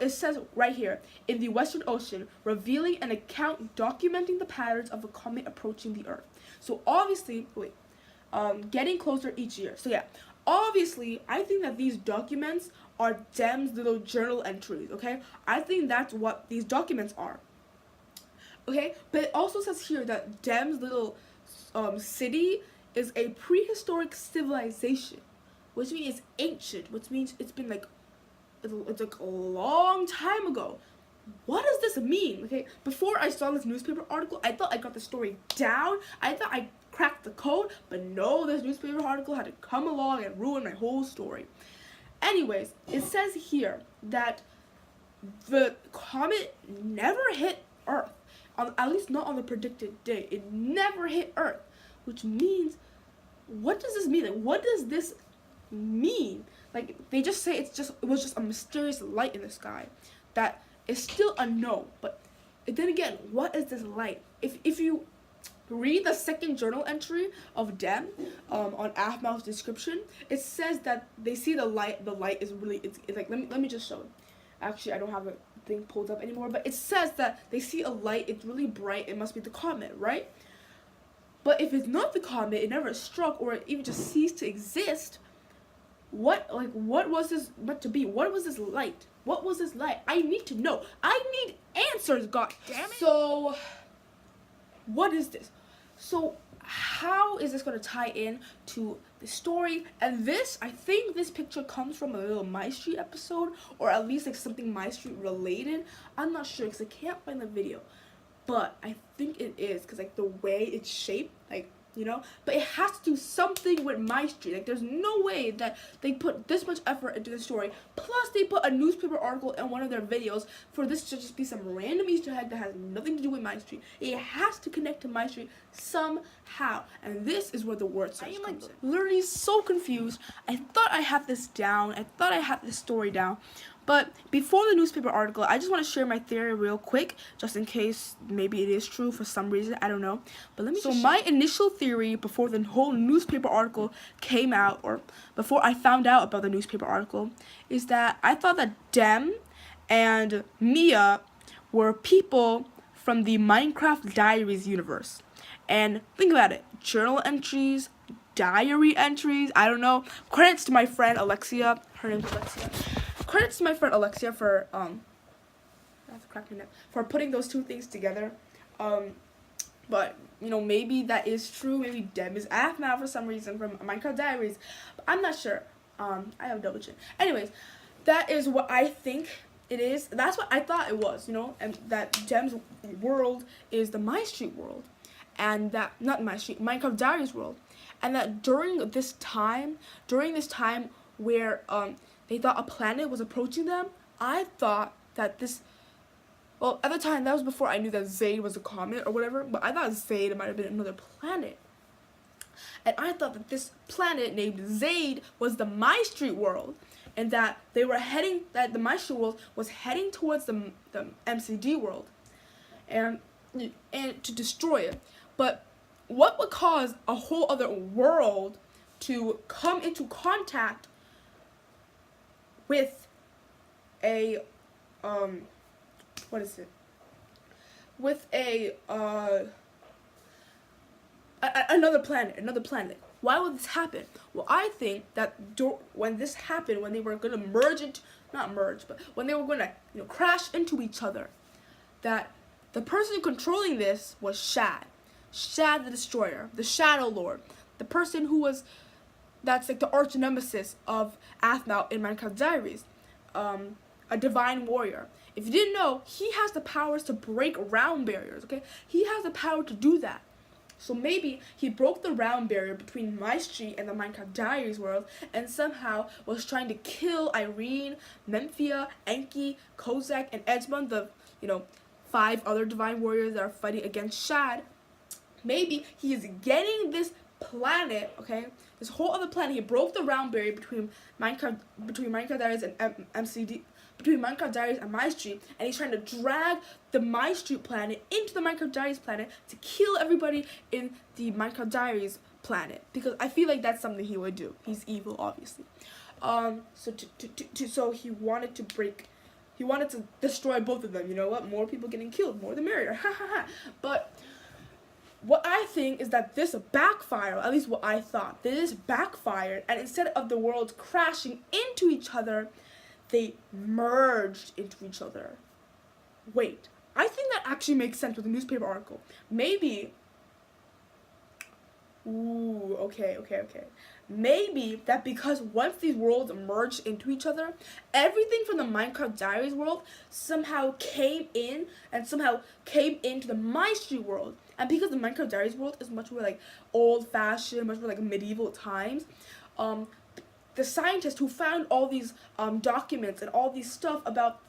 it says right here, in the Western Ocean, revealing an account documenting the patterns of a comet approaching the Earth. So obviously, getting closer each year. So yeah, obviously, I think that these documents are Dem's little journal entries, okay? I think that's what these documents are, okay? But it also says here that Dem's little city is a prehistoric civilization, which means it's ancient, which means it's been like, it's like a long time ago. What does this mean? Okay, before I saw this newspaper article, I thought I got the story down. I thought I cracked the code, but no, this newspaper article had to come along and ruin my whole story. Anyways, it says here that the comet never hit Earth, at least not on the predicted day. It never hit Earth, which means, what does this mean? Like, what does this mean? Like, they just say it was just a mysterious light in the sky that is still unknown. But then again, what is this light? If you read the second journal entry of Dem on APHMAU's description, it says that they see the light. The light is really it's like let me just show it. Actually, I don't have a thing pulled up anymore, but it says that they see a light. It's really bright. It must be the comet, right? But if it's not the comet, it never struck or it even just ceased to exist. What was this meant to be? What was this light? What was this light? I need to know. I need answers, god damn it. So, what is this? So, how is this going to tie in to the story? And this, I think this picture comes from a little MYSTREET episode, or at least like something MYSTREET related. I'm not sure because I can't find the video. But I think it is because like the way it's shaped, like you know? But it has to do something with MYSTREET. Like, there's no way that they put this much effort into the story. Plus, they put a newspaper article in one of their videos for this to just be some random Easter egg that has nothing to do with MYSTREET. It has to connect to MYSTREET somehow. And this is where the word search comes in. Literally so confused. I thought I had this down. I thought I had this story down. But before the newspaper article, I just want to share my theory real quick, just in case maybe it is true for some reason, I don't know. But let me So my initial theory before the whole newspaper article came out, or before I found out about the newspaper article, is that I thought that Dem and Mia were people from the Minecraft Diaries universe. And think about it, journal entries, diary entries, I don't know. Credits to my friend Alexia, her name's Alexia. Credits to my friend Alexia for for putting those two things together. But you know, maybe that is true. Maybe Dem is APHMAU for some reason from Minecraft Diaries. But I'm not sure. I have a double check. Anyways, that is what I think it is. That's what I thought it was. You know, and that Dem's world is the MYSTREET world, and that not MYSTREET, Minecraft Diaries world, and that during this time where they thought a planet was approaching them, I thought that this, well, at the time, that was before I knew that Zaid was a comet or whatever, but I thought Zaid might have been another planet. And I thought that this planet named Zaid was the MYSTREET world, and that they were heading, that the MYSTREET world was heading towards the MCD world, and to destroy it. But what would cause a whole other world to come into contact with a with a another planet? Why would this happen? Well, I think that when this happened, when they were gonna merge into, not merge, but when they were gonna, you know, crash into each other, that the person controlling this was Shad the Destroyer, the Shadow Lord, the person who was, that's like the arch nemesis of APHMAU in Minecraft Diaries, a divine warrior. If you didn't know, he has the powers to break round barriers, okay? He has the power to do that. So maybe he broke the round barrier between MYSTREET and the Minecraft Diaries world, and somehow was trying to kill Irene, Memphia, Enki, Kozak, and Edgemon, the, you know, 5 other divine warriors that are fighting against Shad. Maybe he is getting this planet, okay, this whole other planet. He broke the round barrier between Minecraft Diaries and MCD, between Minecraft Diaries and MYSTREET, and he's trying to drag the MYSTREET planet into the Minecraft Diaries planet to kill everybody in the Minecraft Diaries planet, because I feel like that's something he would do. He's evil, obviously. So he wanted to destroy both of them. You know what? More people getting killed, more the merrier. Ha ha ha. But what I think is that this backfired, at least what I thought. This backfired, and instead of the worlds crashing into each other, they merged into each other. Wait, I think that actually makes sense with the newspaper article. Maybe, okay. Maybe that because once these worlds merged into each other, everything from the Minecraft Diaries world somehow came in, and somehow came into the MYSTREET world. And because the Minecraft Diaries world is much more like old-fashioned, much more like medieval times, the scientist who found all these documents and all these stuff about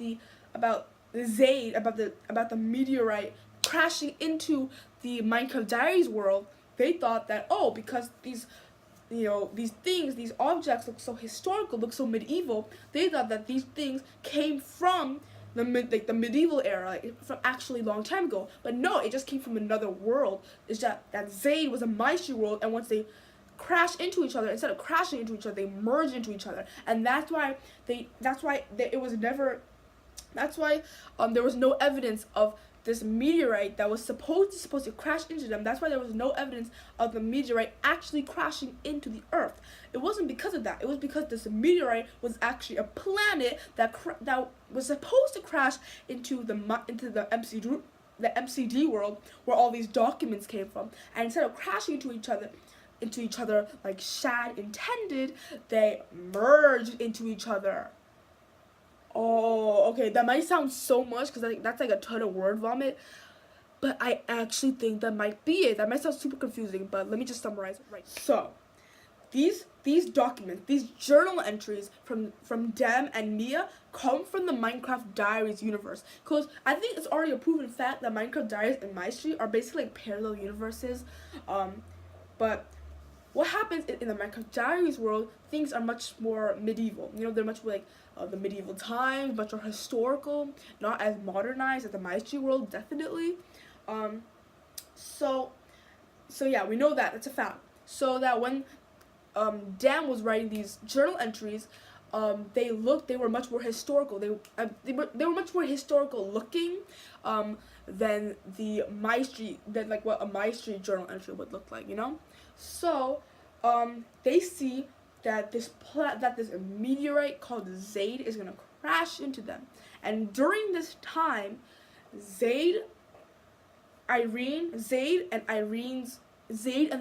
Zaid, about the meteorite crashing into the Minecraft Diaries world, they thought that, oh, because these objects look so historical, look so medieval, they thought that these things came from the medieval era, like, from actually a long time ago. But no, it just came from another world. It's that Zaid was a MYSTREET world, and once they crash into each other, instead of crashing into each other, they merge into each other, and that's why there was no evidence of this meteorite that was supposed to crash into them. That's why there was no evidence of the meteorite actually crashing into the Earth. It wasn't because of that. It was because this meteorite was actually a planet that was supposed to crash into the MCD world, where all these documents came from. And instead of crashing into each other like Shad intended, they merged into each other. Oh, okay, that might sound so much, because that's like a ton of word vomit, but I actually think that might be it. That might sound super confusing, but let me just summarize it right. So, these documents, these journal entries from Dem and Mia come from the Minecraft Diaries universe. Because I think it's already a proven fact that Minecraft Diaries and MyStreet are basically like parallel universes. But what happens in the Minecraft Diaries world, things are much more medieval. You know, they're much more like the medieval times, much more historical, not as modernized as the MyStreet world, definitely. So yeah, we know that. That's a fact. So that when Dan was writing these journal entries, they were much more historical. They were much more historical looking than like what a MyStreet journal entry would look like, you know. So they see that this meteorite called Zaid is gonna crash into them, and during this time, Zaid and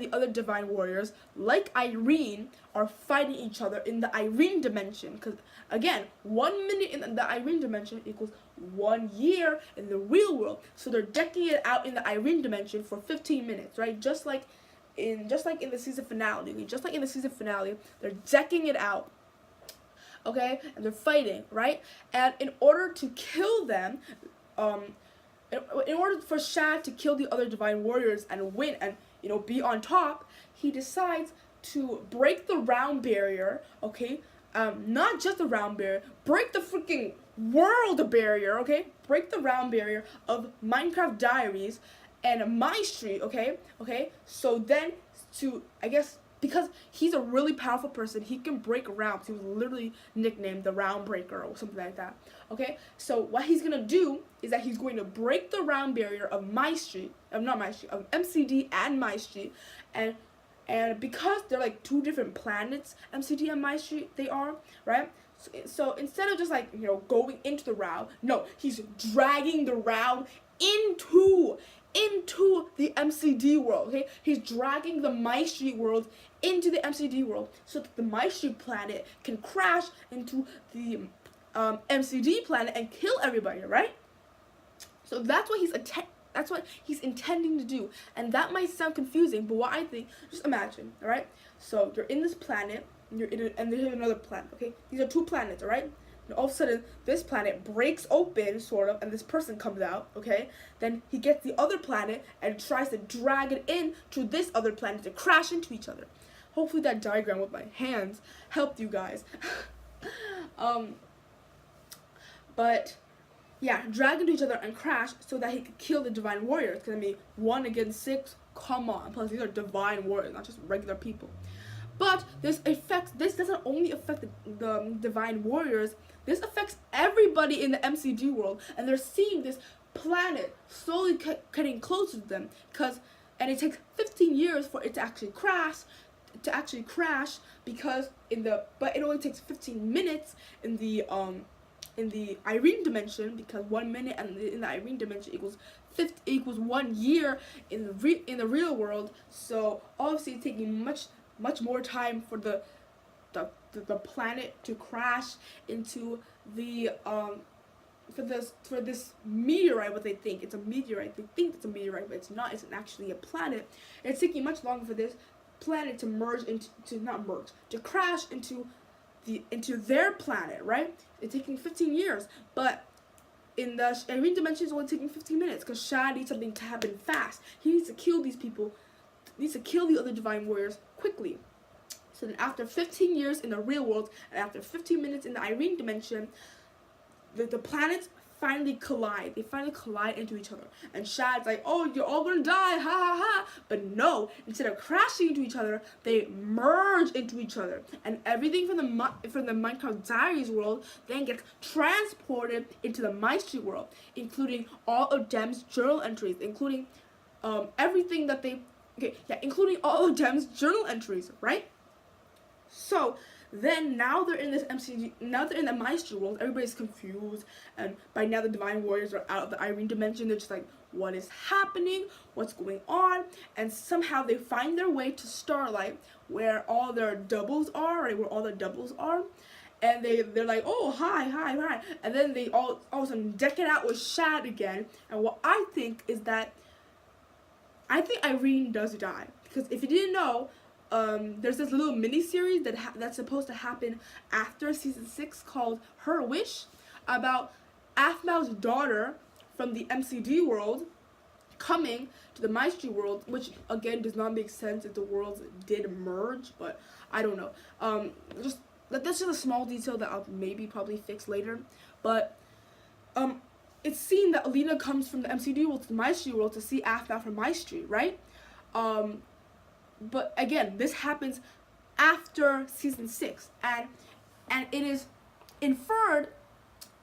the other divine warriors, like Irene, are fighting each other in the Irene dimension. Because, again, 1 minute in the Irene dimension equals 1 year in the real world. So they're decking it out in the Irene dimension for 15 minutes, right? Just like in the season finale. They're decking it out. Okay? And they're fighting, right? And in order to kill them, in order for Shad to kill the other divine warriors and win and, you know, be on top, he decides to break the round barrier, okay? Not just the round barrier, break the freaking world barrier, okay? Break the round barrier of Minecraft Diaries and MyStreet, okay? So then, I guess, because he's a really powerful person, he can break realms. He was literally nicknamed the Round Breaker or something like that. Okay, so what he's gonna do is that he's going to break the round barrier of MyStreet, of MCD and MyStreet, and because they're like two different planets, MCD and MyStreet, they are, right? So instead of just like, you know, going into the round, no, he's dragging the round into the MCD world, okay? He's dragging the MyStreet world into the MCD world so that the MyStreet planet can crash into the MCD planet and kill everybody, right? So that's what he's intending to do. And that might sound confusing, but what I think, just imagine, all right? So you're in this planet, and there's another planet, okay? These are two planets, all right? And all of a sudden, this planet breaks open, sort of, and this person comes out, okay? Then he gets the other planet and tries to drag it in to this other planet to crash into each other. Hopefully that diagram with my hands helped you guys. But yeah, drag into each other and crash so that he could kill the divine warriors. It's gonna be 1 against 6. Come on. Plus these are divine warriors, not just regular people. But this doesn't only affect the divine warriors. This affects everybody in the MCD world, and they're seeing this planet slowly getting closer to them. And it takes 15 years for it to actually crash. Because but it only takes 15 minutes in the Irene dimension, because 1 minute in the Irene dimension equals 1 year in the real world. So obviously it's taking much more time for the planet to crash into the for this meteorite. What they think it's a meteorite. They think it's a meteorite, but it's not. It's actually a planet. It's taking much longer for this planet to crash into their planet, right? It's taking 15 years, but in the Irene dimension, it's only taking 15 minutes because Shad needs something to happen fast. He needs to kill these people. He needs to kill the other divine warriors quickly. So then after 15 years in the real world and after 15 minutes in the Irene dimension, the planets finally collide. They finally collide into each other. And Shad's like, oh, you're all gonna die, ha ha ha. But no, instead of crashing into each other, they merge into each other. And everything from the Minecraft Diaries world then gets transported into the MyStreet world, including all of Dem's journal entries, including everything that including all of Dem's journal entries, right? So then now they're in this MCD, now they're in the MYSTREET world, everybody's confused, and by now the divine warriors are out of the Irene dimension. They're just like, what is happening? What's going on? And somehow they find their way to Starlight, where all their doubles are, right, and they're like, oh, hi, and then they all of a sudden deck it out with Shad again. And what I think is that I think Irene does die, because if you didn't know, there's this little mini series that's supposed to happen after season 6 called Her Wish, about Aphmau's daughter from the MCD world coming to the MYSTREET world, which again does not make sense if the worlds did merge, but I don't know. That's just a small detail that I'll probably fix later. But it's seen that Alina comes from the MCD world to the MYSTREET world to see Aphmau from MYSTREET, right? But again, this happens after season 6, and it is inferred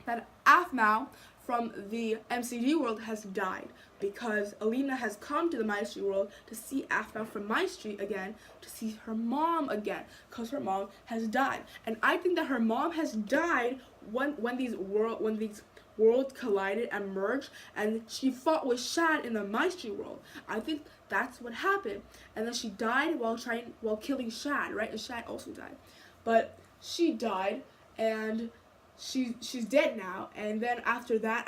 that Aphmau from the MCD world has died, because Alina has come to the MYSTREET world to see Aphmau from MYSTREET again, to see her mom again, because her mom has died. And I think that her mom has died when these worlds collided and merged, and she fought with Shad in the MYSTREET world. I think that's what happened. And then she died while killing Shad, right? And Shad also died. But she died, and she's dead now. And then after that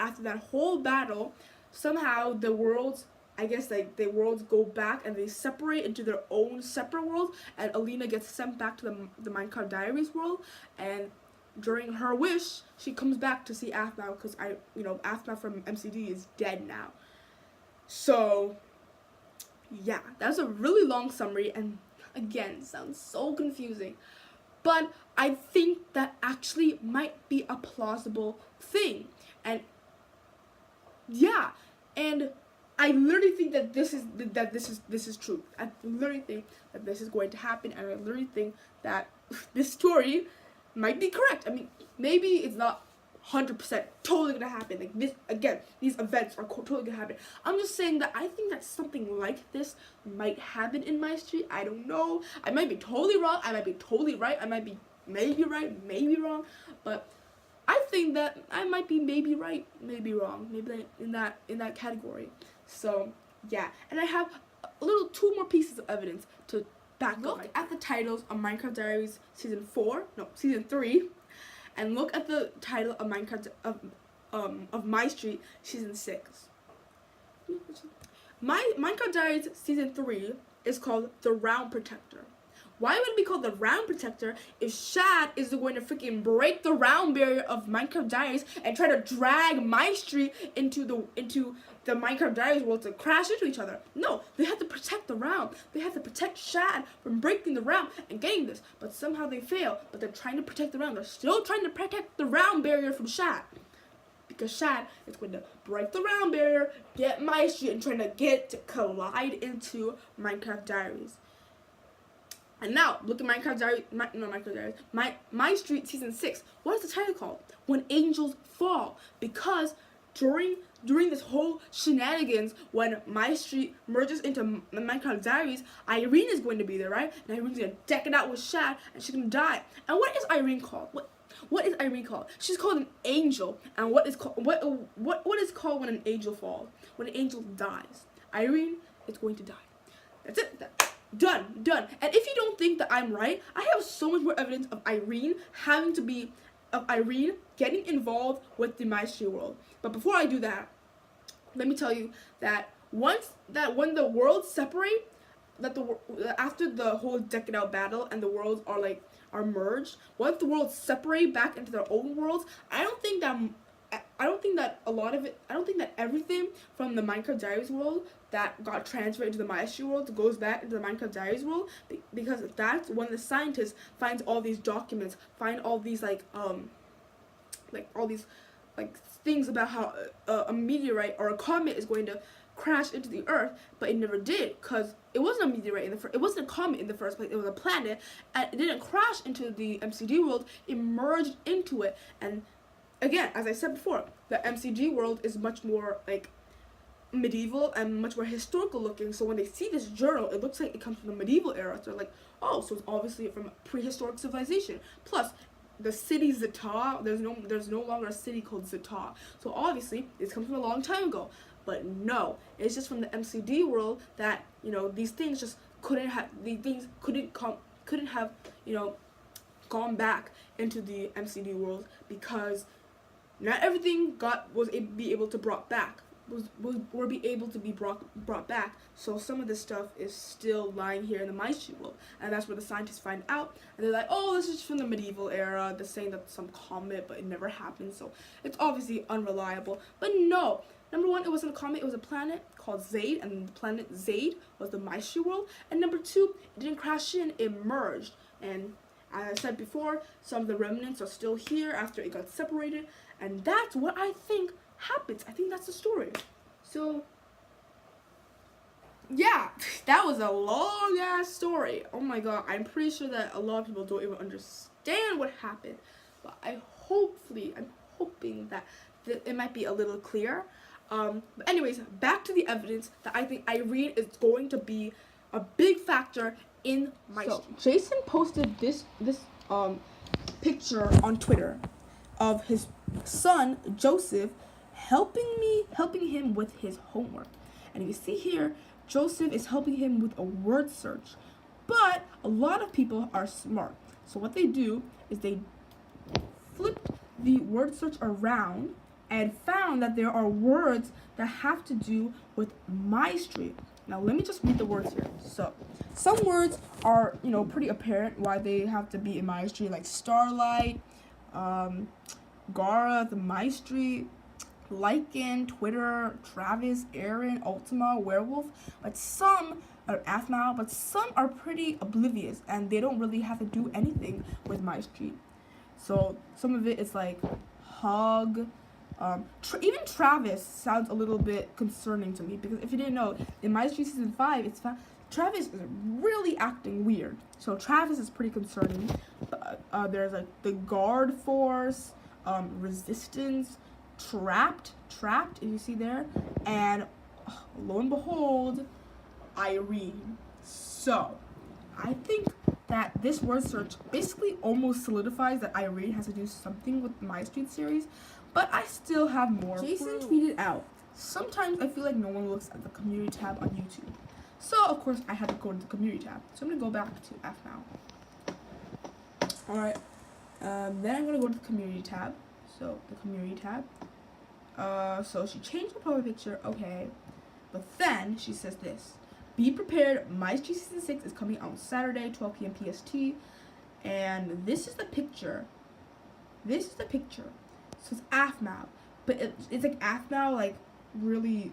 whole battle, somehow the worlds, I guess, like, the worlds go back and they separate into their own separate worlds, and Alina gets sent back to the Minecraft Diaries world. And during Her Wish, she comes back to see Aphmau, because Aphmau from MCD is dead now. So yeah, that's a really long summary, and again, sounds so confusing. But I think that actually might be a plausible thing. And yeah, and I literally think that this is true. I literally think that this is going to happen, and I literally think that this story might be correct. I mean, maybe it's not 100% totally gonna happen. Like, this, again, these events are totally gonna happen. I'm just saying that I think that something like this might happen in MYSTREET. I don't know. I might be totally wrong. I might be totally right. I might be maybe right, maybe wrong. But I think that I might be maybe right, maybe wrong, maybe in that category. So yeah, and I have a little 2 more pieces of evidence to back up. Look at the titles of Minecraft Diaries season 3, and look at the title of of MYSTREET season 6. Minecraft Diaries season 3 is called The Round Protector. Why would it be called The Round Protector if Shad is going to freaking break the round barrier of Minecraft Diaries and try to drag MYSTREET into the Minecraft Diaries world to crash into each other? No, they have to protect the round. They have to protect Shad from breaking the round and getting this. But somehow they fail. But they're trying to protect the round. They're still trying to protect the round barrier from Shad, because Shad is going to break the round barrier, get MYSTREET, and trying to get to collide into Minecraft Diaries. And now, look at MYSTREET season 6. What is the title called? When Angels Fall. Because during this whole shenanigans, when MYSTREET merges into Minecraft Diaries, Irene is going to be there, right? And Irene's going to deck it out with Shad, and she's going to die. And what is Irene called? What is Irene called? She's called an angel. And what is called when an angel falls? When an angel dies. Irene is going to die. That's it. Done. And if you don't think that I'm right, I have so much more evidence of Irene getting involved with the MYSTREET world. But before I do that, let me tell you that when the worlds separate, after the whole Deck It Out battle and the worlds are merged, once the worlds separate back into their own worlds, I don't think that everything from the Minecraft Diaries world that got transferred into the MYSTREET world goes back into the Minecraft Diaries world, because that's when the scientists finds all these documents, find all these all these things about how a meteorite or a comet is going to crash into the Earth, but it never did, because it wasn't a meteorite it wasn't a comet in the first place. It was a planet, and it didn't crash into the MCD world. It merged into it. And again, as I said before, the MCG world is much more medieval and much more historical looking. So when they see this journal, it looks like it comes from the medieval era. So they're like, oh, so it's obviously from prehistoric civilization. Plus, the city Zeta, there's no longer a city called Zeta. So obviously, this comes from a long time ago. But no, it's just from the MCD world that these things just couldn't have gone back into the MCD world, because not everything was able to brought back. were be able to be brought back. So some of this stuff is still lying here in the MYSTREET world, and that's where the scientists find out, and they're like, oh, this is from the medieval era. They're saying that some comet, but it never happened, so it's obviously unreliable. But no, number one, it wasn't a comet, it was a planet called Zaid, and the planet Zaid was the MYSTREET world. And number two, it didn't crash in, it merged. And as I said before, some of the remnants are still here after it got separated, and that's what I think happens. I think that's the story. So yeah, that was a long ass story. Oh my god, I'm pretty sure that a lot of people don't even understand what happened, but I'm hoping that it might be a little clearer. But anyways, back to the evidence that I think Irene is going to be a big factor in my story. Jason posted this picture on Twitter of his son Joseph helping him with his homework. And you see here, Joseph is helping him with a word search. But a lot of people are smart. So what they do is they flip the word search around and found that there are words that have to do with MYSTREET. Now let me just read the words here. So some words are, pretty apparent why they have to be in MYSTREET, like Starlight, Gara, the MYSTREET, Lycan, Twitter, Travis, Aaron, Ultima, Werewolf. But some are APHMAU, but some are pretty oblivious and they don't really have to do anything with MYSTREET. So some of it is like Hug. Even Travis sounds a little bit concerning to me, because if you didn't know, in MYSTREET season 5, Travis is really acting weird. So Travis is pretty concerning. There's like the Guard Force, Resistance, Trapped, if you see there, and lo and behold, Irene. So I think that this word search basically almost solidifies that Irene has to do something with the MYSTREET series, but I still have more. Jason tweeted out, sometimes I feel like no one looks at the community tab on YouTube. So of course I had to go to the community tab. So I'm gonna go back to APHMAU. Alright, then I'm gonna go to the community tab. So the community tab. So she changed the profile picture, okay. But then she says this: be prepared, MYSTREET season 6 is coming out Saturday, 12 p.m. PST. And this is the picture. So it's APHMAU, but it's like APHMAU, like really,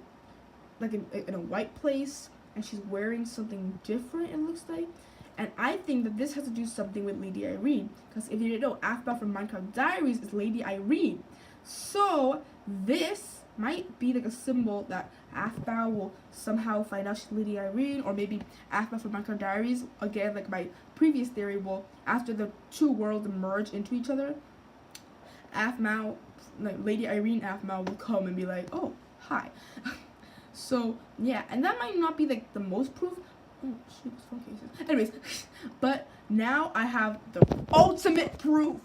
like in a white place, and she's wearing something different, it looks like. And I think that this has to do something with Lady Irene, because if you didn't know, APHMAU from Minecraft Diaries is Lady Irene. So this might be like a symbol that APHMAU will somehow find out she's Lady Irene, or maybe APHMAU from Minecraft Diaries, again, like my previous theory, will, after the two worlds merge into each other, APHMAU, like Lady Irene APHMAU, will come and be like, oh, hi. So yeah, and that might not be like the most proof. Oh shoot, phone cases. Anyways, but now I have the ultimate proof.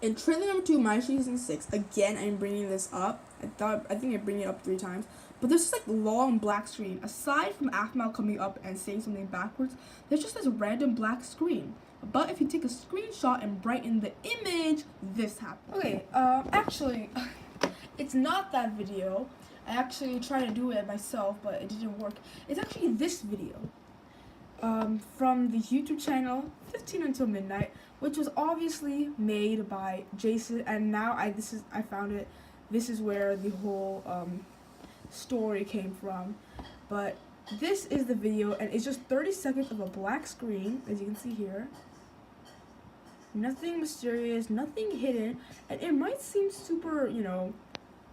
In trailer number 2, MYSTREET season 6, again I'm bringing this up. I think I bring it up 3 times. But there's just like long black screen. Aside from APHMAU coming up and saying something backwards, there's just this random black screen. But if you take a screenshot and brighten the image, this happens. Okay, actually, it's not that video. I actually tried to do it myself, but it didn't work. It's actually this video. From the YouTube channel 15 Until Midnight, which was obviously made by Jason, and now I found it. This is where the whole story came from. But this is the video, and it's just 30 seconds of a black screen, as you can see here. Nothing mysterious, nothing hidden, and it might seem super,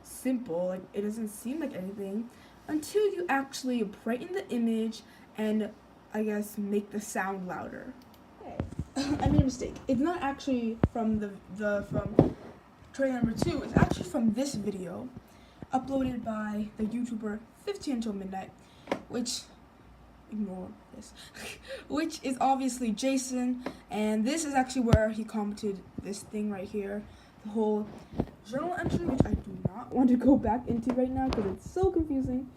simple, like it doesn't seem like anything, until you actually brighten the image and, I guess, make the sound louder. Okay. I made a mistake. It's not actually from from trailer number 2. It's actually from this video, uploaded by the YouTuber 15 Until Midnight, which, ignore this, which is obviously Jason, and this is actually where he commented this thing right here, the whole journal entry, which I do not want to go back into right now because it's so confusing.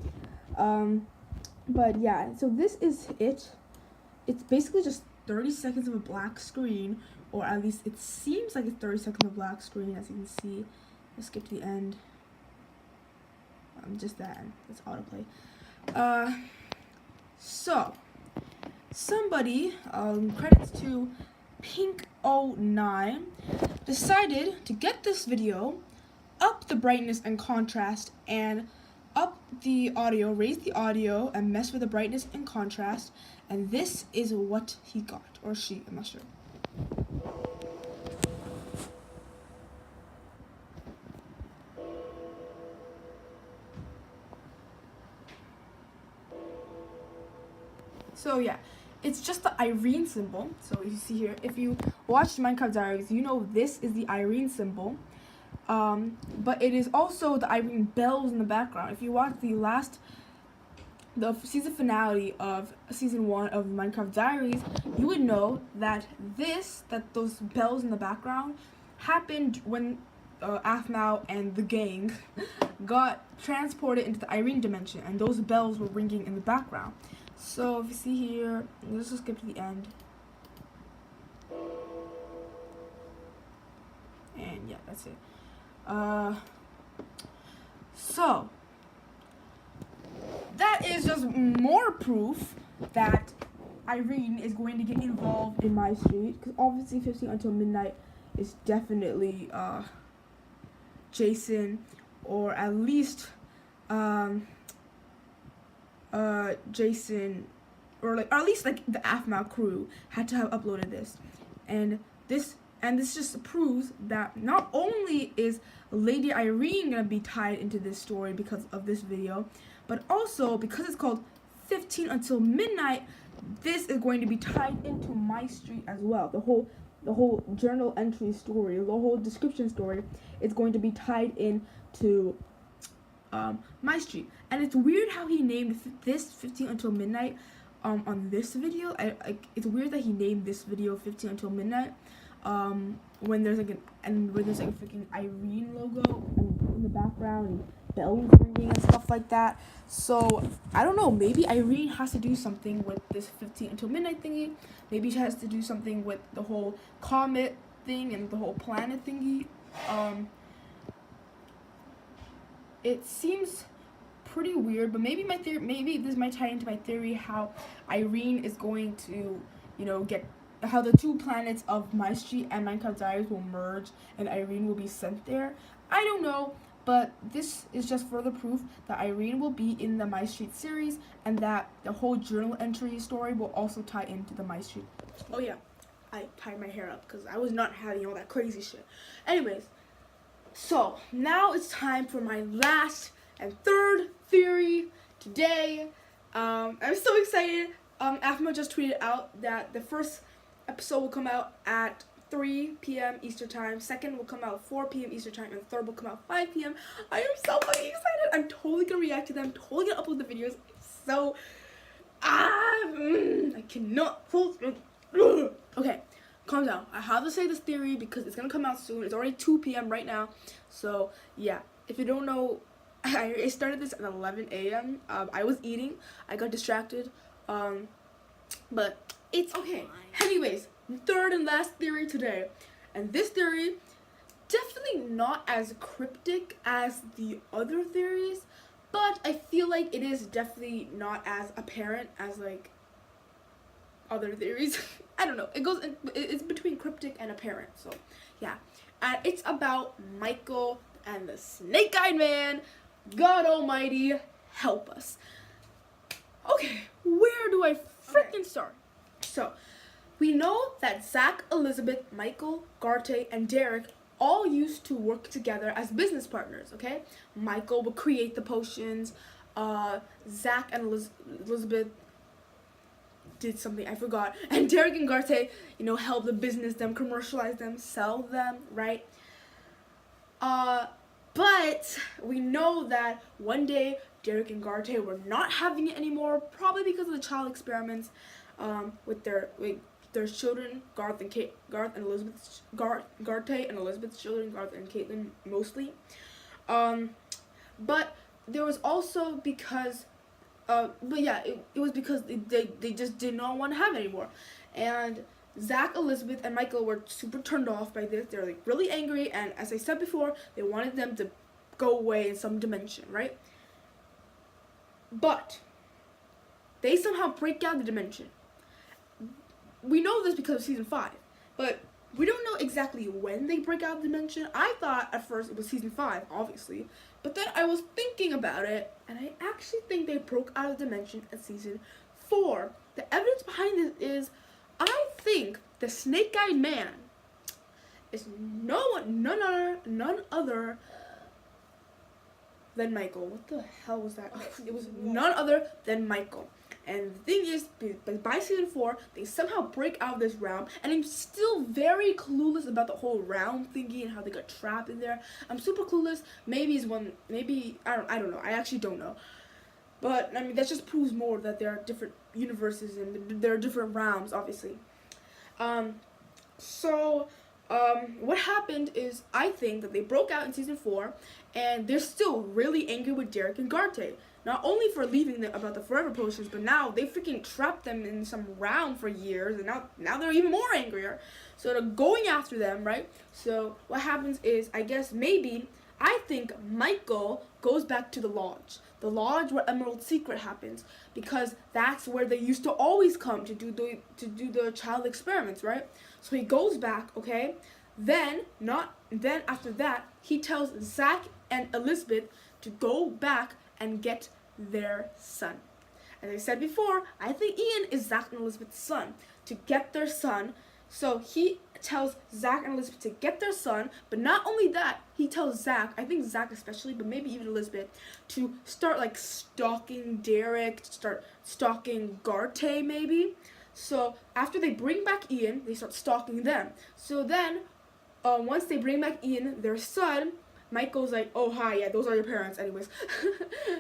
But yeah, so this is it. It's basically just 30 seconds of a black screen, or at least it seems like it's 30 seconds of black screen, as you can see. Let's skip to the end. Just that. It's autoplay. So somebody, credits to Pink09, decided to get this video, up the brightness and contrast, and up the audio, raise the audio, and mess with the brightness and contrast, and this is what he got, or she, I'm not sure. So yeah, it's just the Irene symbol. So you see here, if you watched Minecraft Diaries, you know this is the Irene symbol. But it is also the Irene bells in the background. If you watch the season finale of season 1 of Minecraft Diaries, you would know that those bells in the background happened when APHMAU and the gang got transported into the Irene dimension, and those bells were ringing in the background. So if you see here, let's just skip to the end. And yeah, that's it. So that is just more proof that Irene is going to get involved in My Street, because obviously 15 Until Midnight is definitely Jason, or at least Jason, or at least the APHMAU crew had to have uploaded this, and this just proves that not only is Lady Irene gonna be tied into this story because of this video, but also because it's called 15 Until Midnight, this is going to be tied into My Street as well. The whole journal entry story, the whole description story, is going to be tied into My Street. And it's weird how he named this 15 Until Midnight on this video. It's weird that he named this video 15 Until Midnight when there's a freaking Irene logo in the background and bells ringing and stuff like that. So I don't know, maybe Irene has to do something with this 15 Until Midnight thingy. Maybe she has to do something with the whole comet thing and the whole planet thingy. It seems pretty weird, but maybe this might tie into my theory how Irene is going to, how the two planets of My Street and Minecraft Diaries will merge and Irene will be sent there. I don't know, but this is just further proof that Irene will be in the My Street series, and that the whole journal entry story will also tie into the My Street. Oh yeah, I tied my hair up because I was not having all that crazy shit. Anyways, so now it's time for my last and third theory today. I'm so excited. APHMAU just tweeted out that the first episode will come out at 3 p.m. Eastern Time, second will come out 4 p.m. Eastern Time, and third will come out 5 p.m. I am so fucking excited. I'm totally gonna react to them, totally gonna upload the videos. So, I cannot hold. Okay, calm down. I have to say this theory because it's gonna come out soon. It's already 2 p.m. right now. So, yeah, if you don't know, I started this at 11 a.m. I was eating. I got distracted. But it's okay. Anyways, third and last theory today. And this theory, definitely not as cryptic as the other theories, but I feel like it is definitely not as apparent as other theories. I don't know. It's between cryptic and apparent. So, yeah. And it's about Michael and the Snake-Eyed Man. God almighty, help us. Okay, where do I freaking start? So, we know that Zach, Elizabeth, Michael, Garte, and Derek all used to work together as business partners, okay? Michael would create the potions. Zach and Elizabeth did something, I forgot. And Derek and Garte, help the business them, commercialize them, sell them, right? But we know that one day Derek and Garte were not having it anymore, probably because of the child experiments with their children, Garte and Elizabeth's children, Garth and Caitlin mostly. But there was also because, it was because they just did not want to have it anymore, and Zach, Elizabeth, and Michael were super turned off by this. They're really angry, and as I said before, they wanted them to go away in some dimension, right? But they somehow break out the dimension. We know this because of season 5, but we don't know exactly when they break out the dimension. I thought at first it was season 5, obviously, but then I was thinking about it, and I actually think they broke out of the dimension at season 4. The evidence behind this is, I think the snake-eyed man is none other than Michael. What the hell was that? It was none other than Michael. And the thing is, by season 4, they somehow break out of this realm, and I'm still very clueless about the whole realm thingy and how they got trapped in there. I'm super clueless. Maybe I don't know. I actually don't know. But I mean, that just proves more that there are different universes and there are different realms, obviously. What happened is, I think that they broke out in season 4, and they're still really angry with Derek and Garte. Not only for leaving them about the forever potions, but now they freaking trapped them in some realm for years, and now they're even more angrier. So they're going after them, right? So what happens is, I think Michael goes back to the lodge where Emerald Secret happens, because that's where they used to always come to do the child experiments, right? So he goes back, okay? Then after that, he tells Zach and Elizabeth to go back and get their son. As I said before, I think Ian is Zach and Elizabeth's son, to get their son. So he tells Zach and Elizabeth to get their son, but not only that, he tells Zach, I think Zach especially, but maybe even Elizabeth, to start like stalking Derek, to start stalking Garte maybe. So after they bring back Ian, they start stalking them. So then, once they bring back Ian, their son, Michael's like, oh hi, yeah, those are your parents anyways.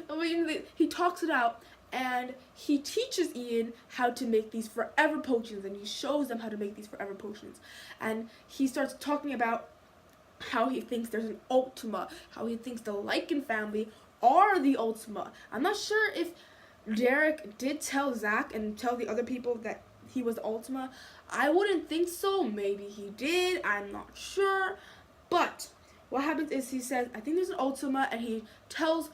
I mean, he talks it out, and he teaches Ian how to make these forever potions, and he shows them how to make these forever potions. And he starts talking about how he thinks there's an Ultima, how he thinks the Lycan family are the Ultima. I'm not sure if Derek did tell Zach and tell the other people that he was the Ultima. I wouldn't think so. Maybe he did. I'm not sure. But what happens is, he says, I think there's an Ultima, and he tells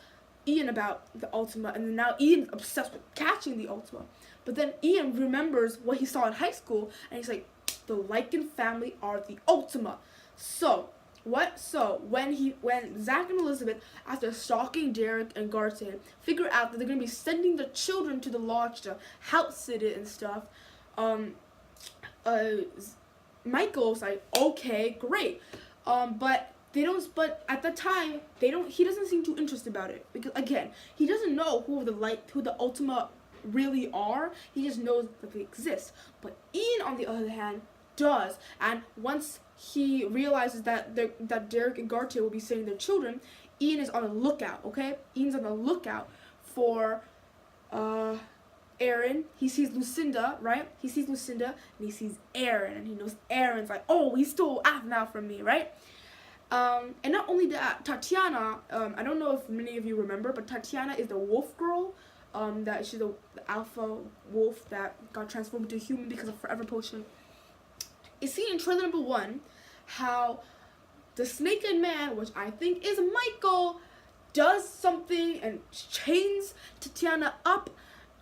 Ian about the Ultima, and then now Ian's obsessed with catching the Ultima. But then Ian remembers what he saw in high school, and he's like, the Lycan family are the Ultima. So when Zach and Elizabeth, after stalking Derek and Garte, figure out that they're gonna be sending the children to the lodge to house sit it and stuff, Michael's like, okay, great. But at the time, he doesn't seem too interested about it, because again, he doesn't know who the Ultima really are. He just knows that they exist. But Ian, on the other hand, does. And once he realizes that Derek and Garte will be sending their children, Ian is on the lookout, okay? Ian's on the lookout for Aaron. He sees Lucinda, right? He sees Lucinda, and he sees Aaron, and he knows Aaron's like, oh, he stole APHMAU from me, right? And not only that, Tatiana, I don't know if many of you remember, but Tatiana is the wolf girl. That she's the alpha wolf that got transformed into a human because of Forever Potion. It's seen in trailer number 1 how the snake-eyed man, which I think is Michael, does something and chains Tatiana up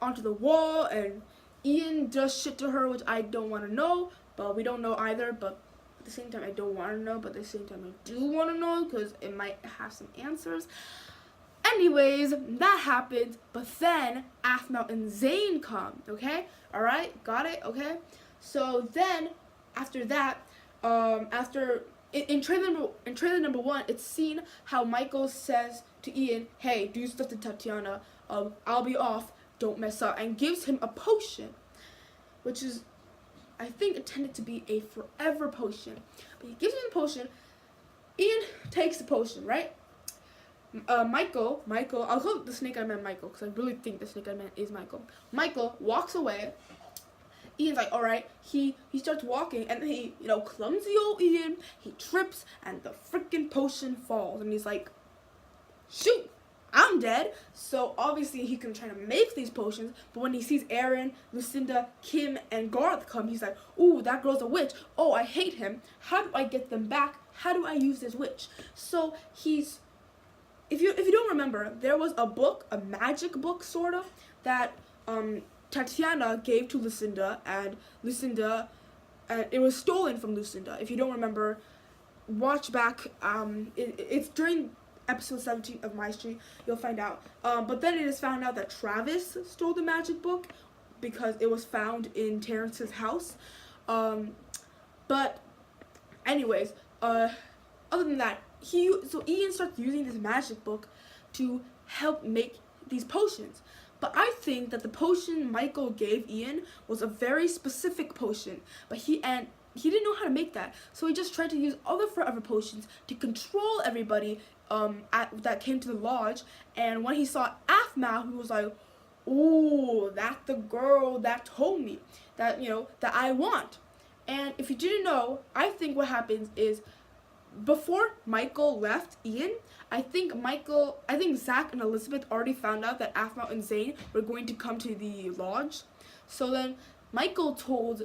onto the wall, and Ian does shit to her, which I don't want to know, but we don't know either. But at the same time, I don't want to know, but at the same time, I do want to know, because it might have some answers. Anyways, that happens, but then APHMAU and Zane come, okay? Alright, got it, okay? So then, after that, in trailer number 1, it's seen how Michael says to Ian, hey, do stuff to Tatiana, I'll be off, don't mess up, and gives him a potion, which is, I think, intended to be a forever potion. But he gives him the potion, Ian takes the potion, right? Michael, I'll call the snake-eyed man Michael, because I really think the snake-eyed man is Michael. Michael walks away. Ian's like, alright, he starts walking, and he, clumsy old Ian, he trips, and the freaking potion falls, and he's like, shoot, I'm dead. So obviously he can try to make these potions, but when he sees Aaron, Lucinda, Kim, and Garth come, he's like, ooh, that girl's a witch. Oh, I hate him. How do I get them back? How do I use this witch? So he's if you don't remember, there was a book, a magic book sort of, that Tatiana gave to Lucinda, and it was stolen from Lucinda. If you don't remember, watch back. It's during episode 17 of My Street. You'll find out. But then it is found out that Travis stole the magic book because it was found in Terrence's house. But anyways, other than that, so Ian starts using this magic book to help make these potions. But I think that the potion Michael gave Ian was a very specific potion, but he didn't know how to make that, so he just tried to use other forever potions to control everybody that came to the lodge. And when he saw Aphmau, he was like, "Oh, that's the girl that told me that that I want." And if you didn't know, I think what happens is, before Michael left Ian, I think Zach and Elizabeth already found out that Aphmau and Zane were going to come to the lodge. So then Michael told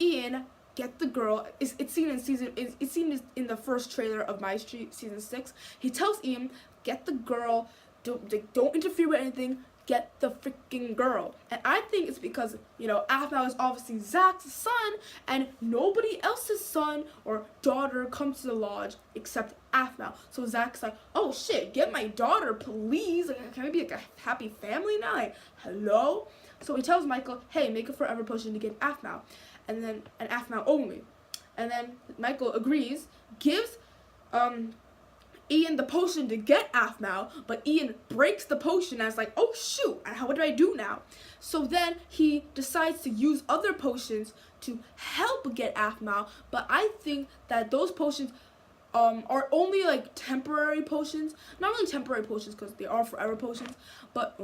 Ian, get the girl. It's seen in the first trailer of My Street season 6. He tells Ian, get the girl. Don't interfere with anything. Get the freaking girl. And I think it's because, Aphmau is obviously Zach's son, and nobody else's son or daughter comes to the lodge except Aphmau. So Zach's like, oh shit, get my daughter, please. Like, can we be like a happy family now? Like, hello? So he tells Michael, hey, make a forever potion to get Aphmau. And Aphmau only. And then Michael agrees, gives Ian the potion to get Aphmau, but Ian breaks the potion and is like, oh shoot, what do I do now? So then he decides to use other potions to help get Aphmau, but I think that those potions are only like temporary potions. Not really temporary potions because they are forever potions, but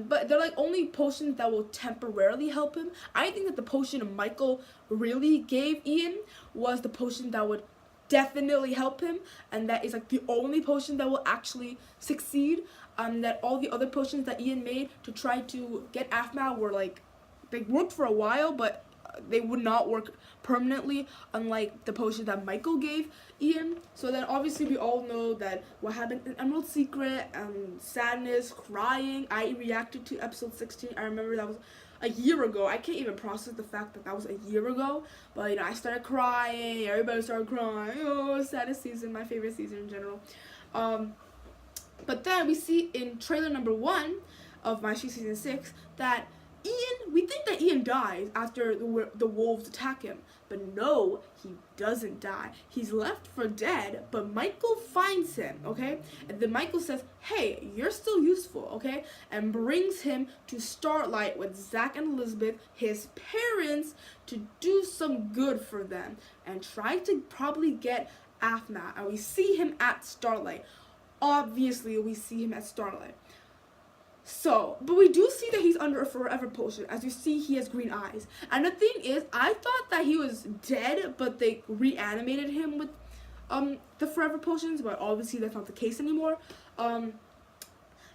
but they're like only potions that will temporarily help him. I think that the potion Michael really gave Ian was the potion that would definitely help him, and that is like the only potion that will actually succeed. That all the other potions that Ian made to try to get Aphmau were like, they worked for a while, but they would not work permanently, unlike the potion that Michael gave Ian. So then obviously we all know that what happened in Emerald Secret, sadness, crying. I reacted to episode 16. I remember that was a year ago. I can't even process the fact that was a year ago, but I started crying. Everybody started crying. Oh, saddest season, my favorite season in general. But then we see in trailer number 1 of My Street season 6 that we think that Ian dies after the wolves attack him, but no, he doesn't die. He's left for dead, but Michael finds him, okay? And then Michael says, hey, you're still useful, okay? And brings him to Starlight with Zach and Elizabeth, his parents, to do some good for them and try to probably get Aphmau. And we see him at Starlight. Obviously, we see him at Starlight. So, but we do see that he's under a forever potion. As you see, he has green eyes. And the thing is, I thought that he was dead, but they reanimated him with the forever potions, but obviously that's not the case anymore.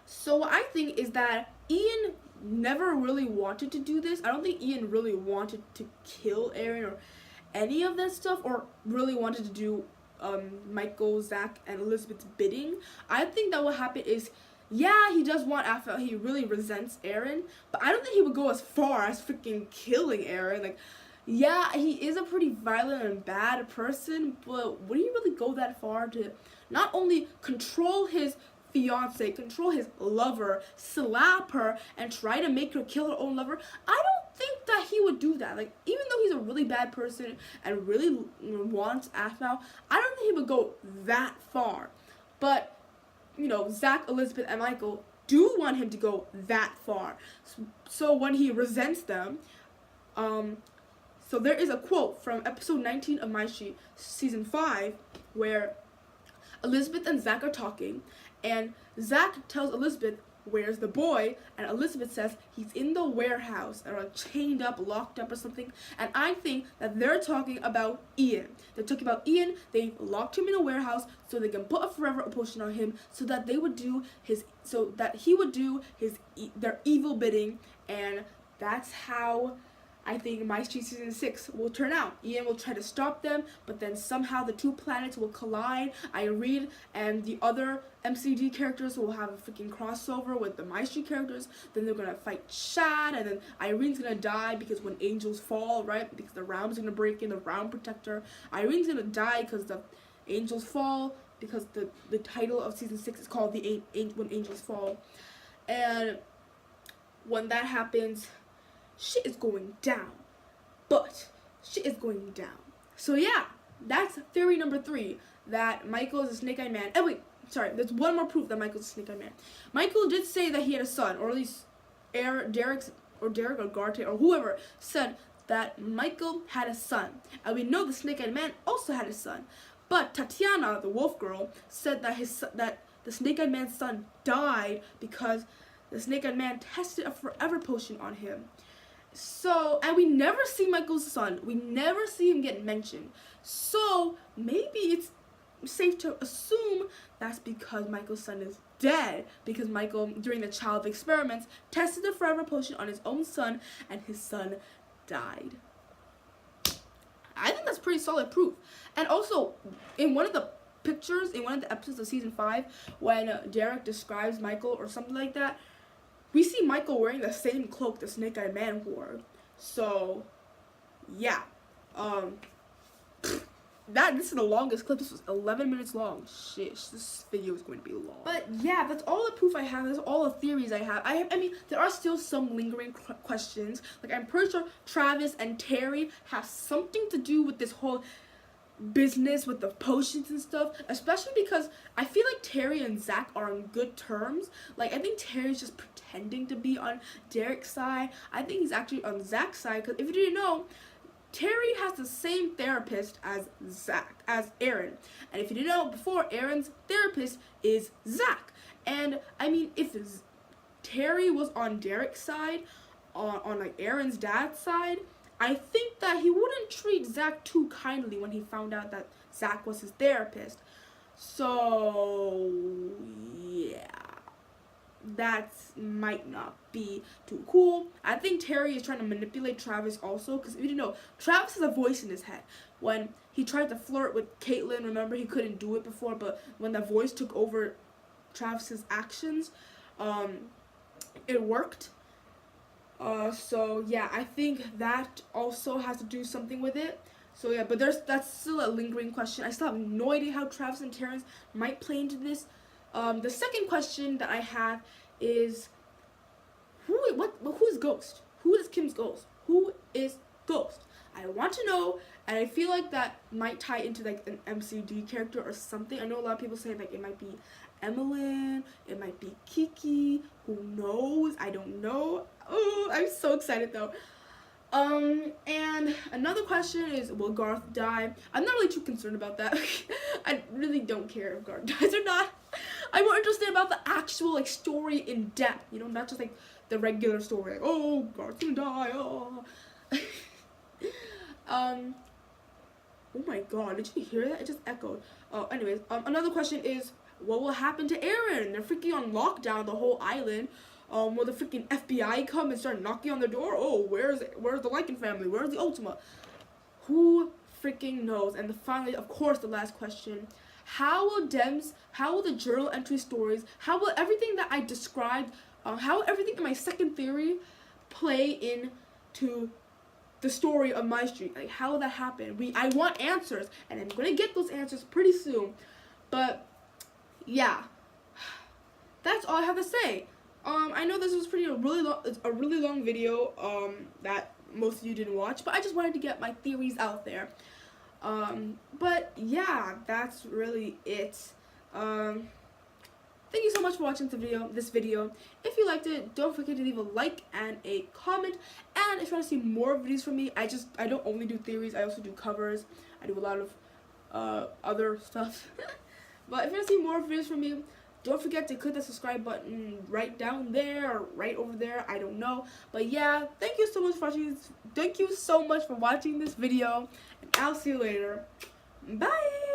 So what I think is that Ian never really wanted to do this. I don't think Ian really wanted to kill Aaron or any of that stuff, or really wanted to do Michael, Zach, and Elizabeth's bidding. I think that what happened is, yeah, he does want Aphmau. He really resents Aaron, but I don't think he would go as far as freaking killing Aaron. Like, yeah, he is a pretty violent and bad person, but would he really go that far to not only control his fiance, control his lover, slap her, and try to make her kill her own lover? I don't think that he would do that. Like, even though he's a really bad person and really wants Aphmau, I don't think he would go that far. But Zach, Elizabeth, and Michael do want him to go that far. So when he resents them, so there is a quote from episode 19 of My Street, season 5, where Elizabeth and Zach are talking, and Zach tells Elizabeth, where's the boy? And Elizabeth says he's in the warehouse, or like chained up, locked up or something. And I think that they're talking about Ian. They're talking about Ian. They locked him in a warehouse so they can put a forever potion on him, so that he would do their evil bidding. And that's how I think My Street Season 6 will turn out. Ian will try to stop them, but then somehow the two planets will collide. Irene and the other MCD characters will have a freaking crossover with the My Street characters. Then they're gonna fight Shad, and then Irene's gonna die because when angels fall, right? Because the realm's gonna break in, the realm protector. Irene's gonna die because the angels fall, because the title of Season 6 is called When Angels Fall. And when that happens, shit is going down. But shit is going down. So yeah, that's theory number 3, that Michael is a snake-eyed man. And wait, sorry, there's one more proof that Michael's a snake-eyed man. Michael did say that he had a son, or at least Derek or Garte or whoever said that Michael had a son. And we know the snake-eyed man also had a son. But Tatiana, the wolf girl, said that the snake-eyed man's son died because the snake-eyed man tested a forever potion on him. So, and we never see Michael's son. We never see him get mentioned. So, maybe it's safe to assume that's because Michael's son is dead. Because Michael, during the child experiments, tested the forever potion on his own son, and his son died. I think that's pretty solid proof. And also, in one of the pictures, in one of the episodes of Season 5, when Derek describes Michael or something like that, we see Michael wearing the same cloak the snake-eyed man wore. So, yeah. This is the longest clip. This was 11 minutes long. Shit, this video is going to be long. But yeah, that's all the proof I have. That's all the theories I have. I mean, there are still some lingering questions. Like, I'm pretty sure Travis and Terry have something to do with this whole business with the potions and stuff, especially because I feel like Terry and Zach are on good terms. Like, I think Terry's just pretending to be on Derek's side. I think he's actually on Zach's side, because if you didn't know, Terry has the same therapist as Aaron. And if you didn't know before, Aaron's therapist is Zach. And I mean, if Terry was on Derek's side, on like Aaron's dad's side, I think that he wouldn't treat Zach too kindly when he found out that Zach was his therapist. So, yeah. That might not be too cool. I think Terry is trying to manipulate Travis also, because if you didn't know, Travis has a voice in his head. When he tried to flirt with Caitlyn, remember, he couldn't do it before, but when that voice took over Travis's actions, it worked. So yeah, I think that also has to do something with it. So yeah, but that's still a lingering question. I still have no idea how Travis and Terrence might play into this. The second question that I have is, who's Ghost? Who is Kim's Ghost? Who is Ghost? I want to know, and I feel like that might tie into like an MCD character or something. I know a lot of people say like it might be Emmeline, it might be Kiki, who knows? I don't know. Oh, I'm so excited though. And another question is, will Garth die? I'm not really too concerned about that. I really don't care if Garth dies or not. I'm more interested about the actual like story in depth, you know, not just like the regular story, like, oh, Garth's gonna die, oh. Oh my god, did you hear that? It just echoed. Anyways, another question is, what will happen to Aaron? They're freaking on lockdown the whole island. Will the freaking FBI come and start knocking on the door? Oh, where's the Lycan family? Where's the Ultima? Who freaking knows? And finally, of course, the last question. How will the journal entry stories, how will everything that I described, how will everything in my second theory play into the story of My Street? Like, how will that happen? I want answers, and I'm gonna get those answers pretty soon. But yeah, that's all I have to say. I know this was a really long video that most of you didn't watch, but I just wanted to get my theories out there. But yeah, that's really it. Thank you so much for watching this video. If you liked it, don't forget to leave a like and a comment. And if you want to see more videos from me, I don't only do theories, I also do covers. I do a lot of other stuff. But if you want to see more videos from me, don't forget to click the subscribe button right down there or right over there. I don't know. But yeah, thank you so much for watching this. Thank you so much for watching this video. And I'll see you later. Bye!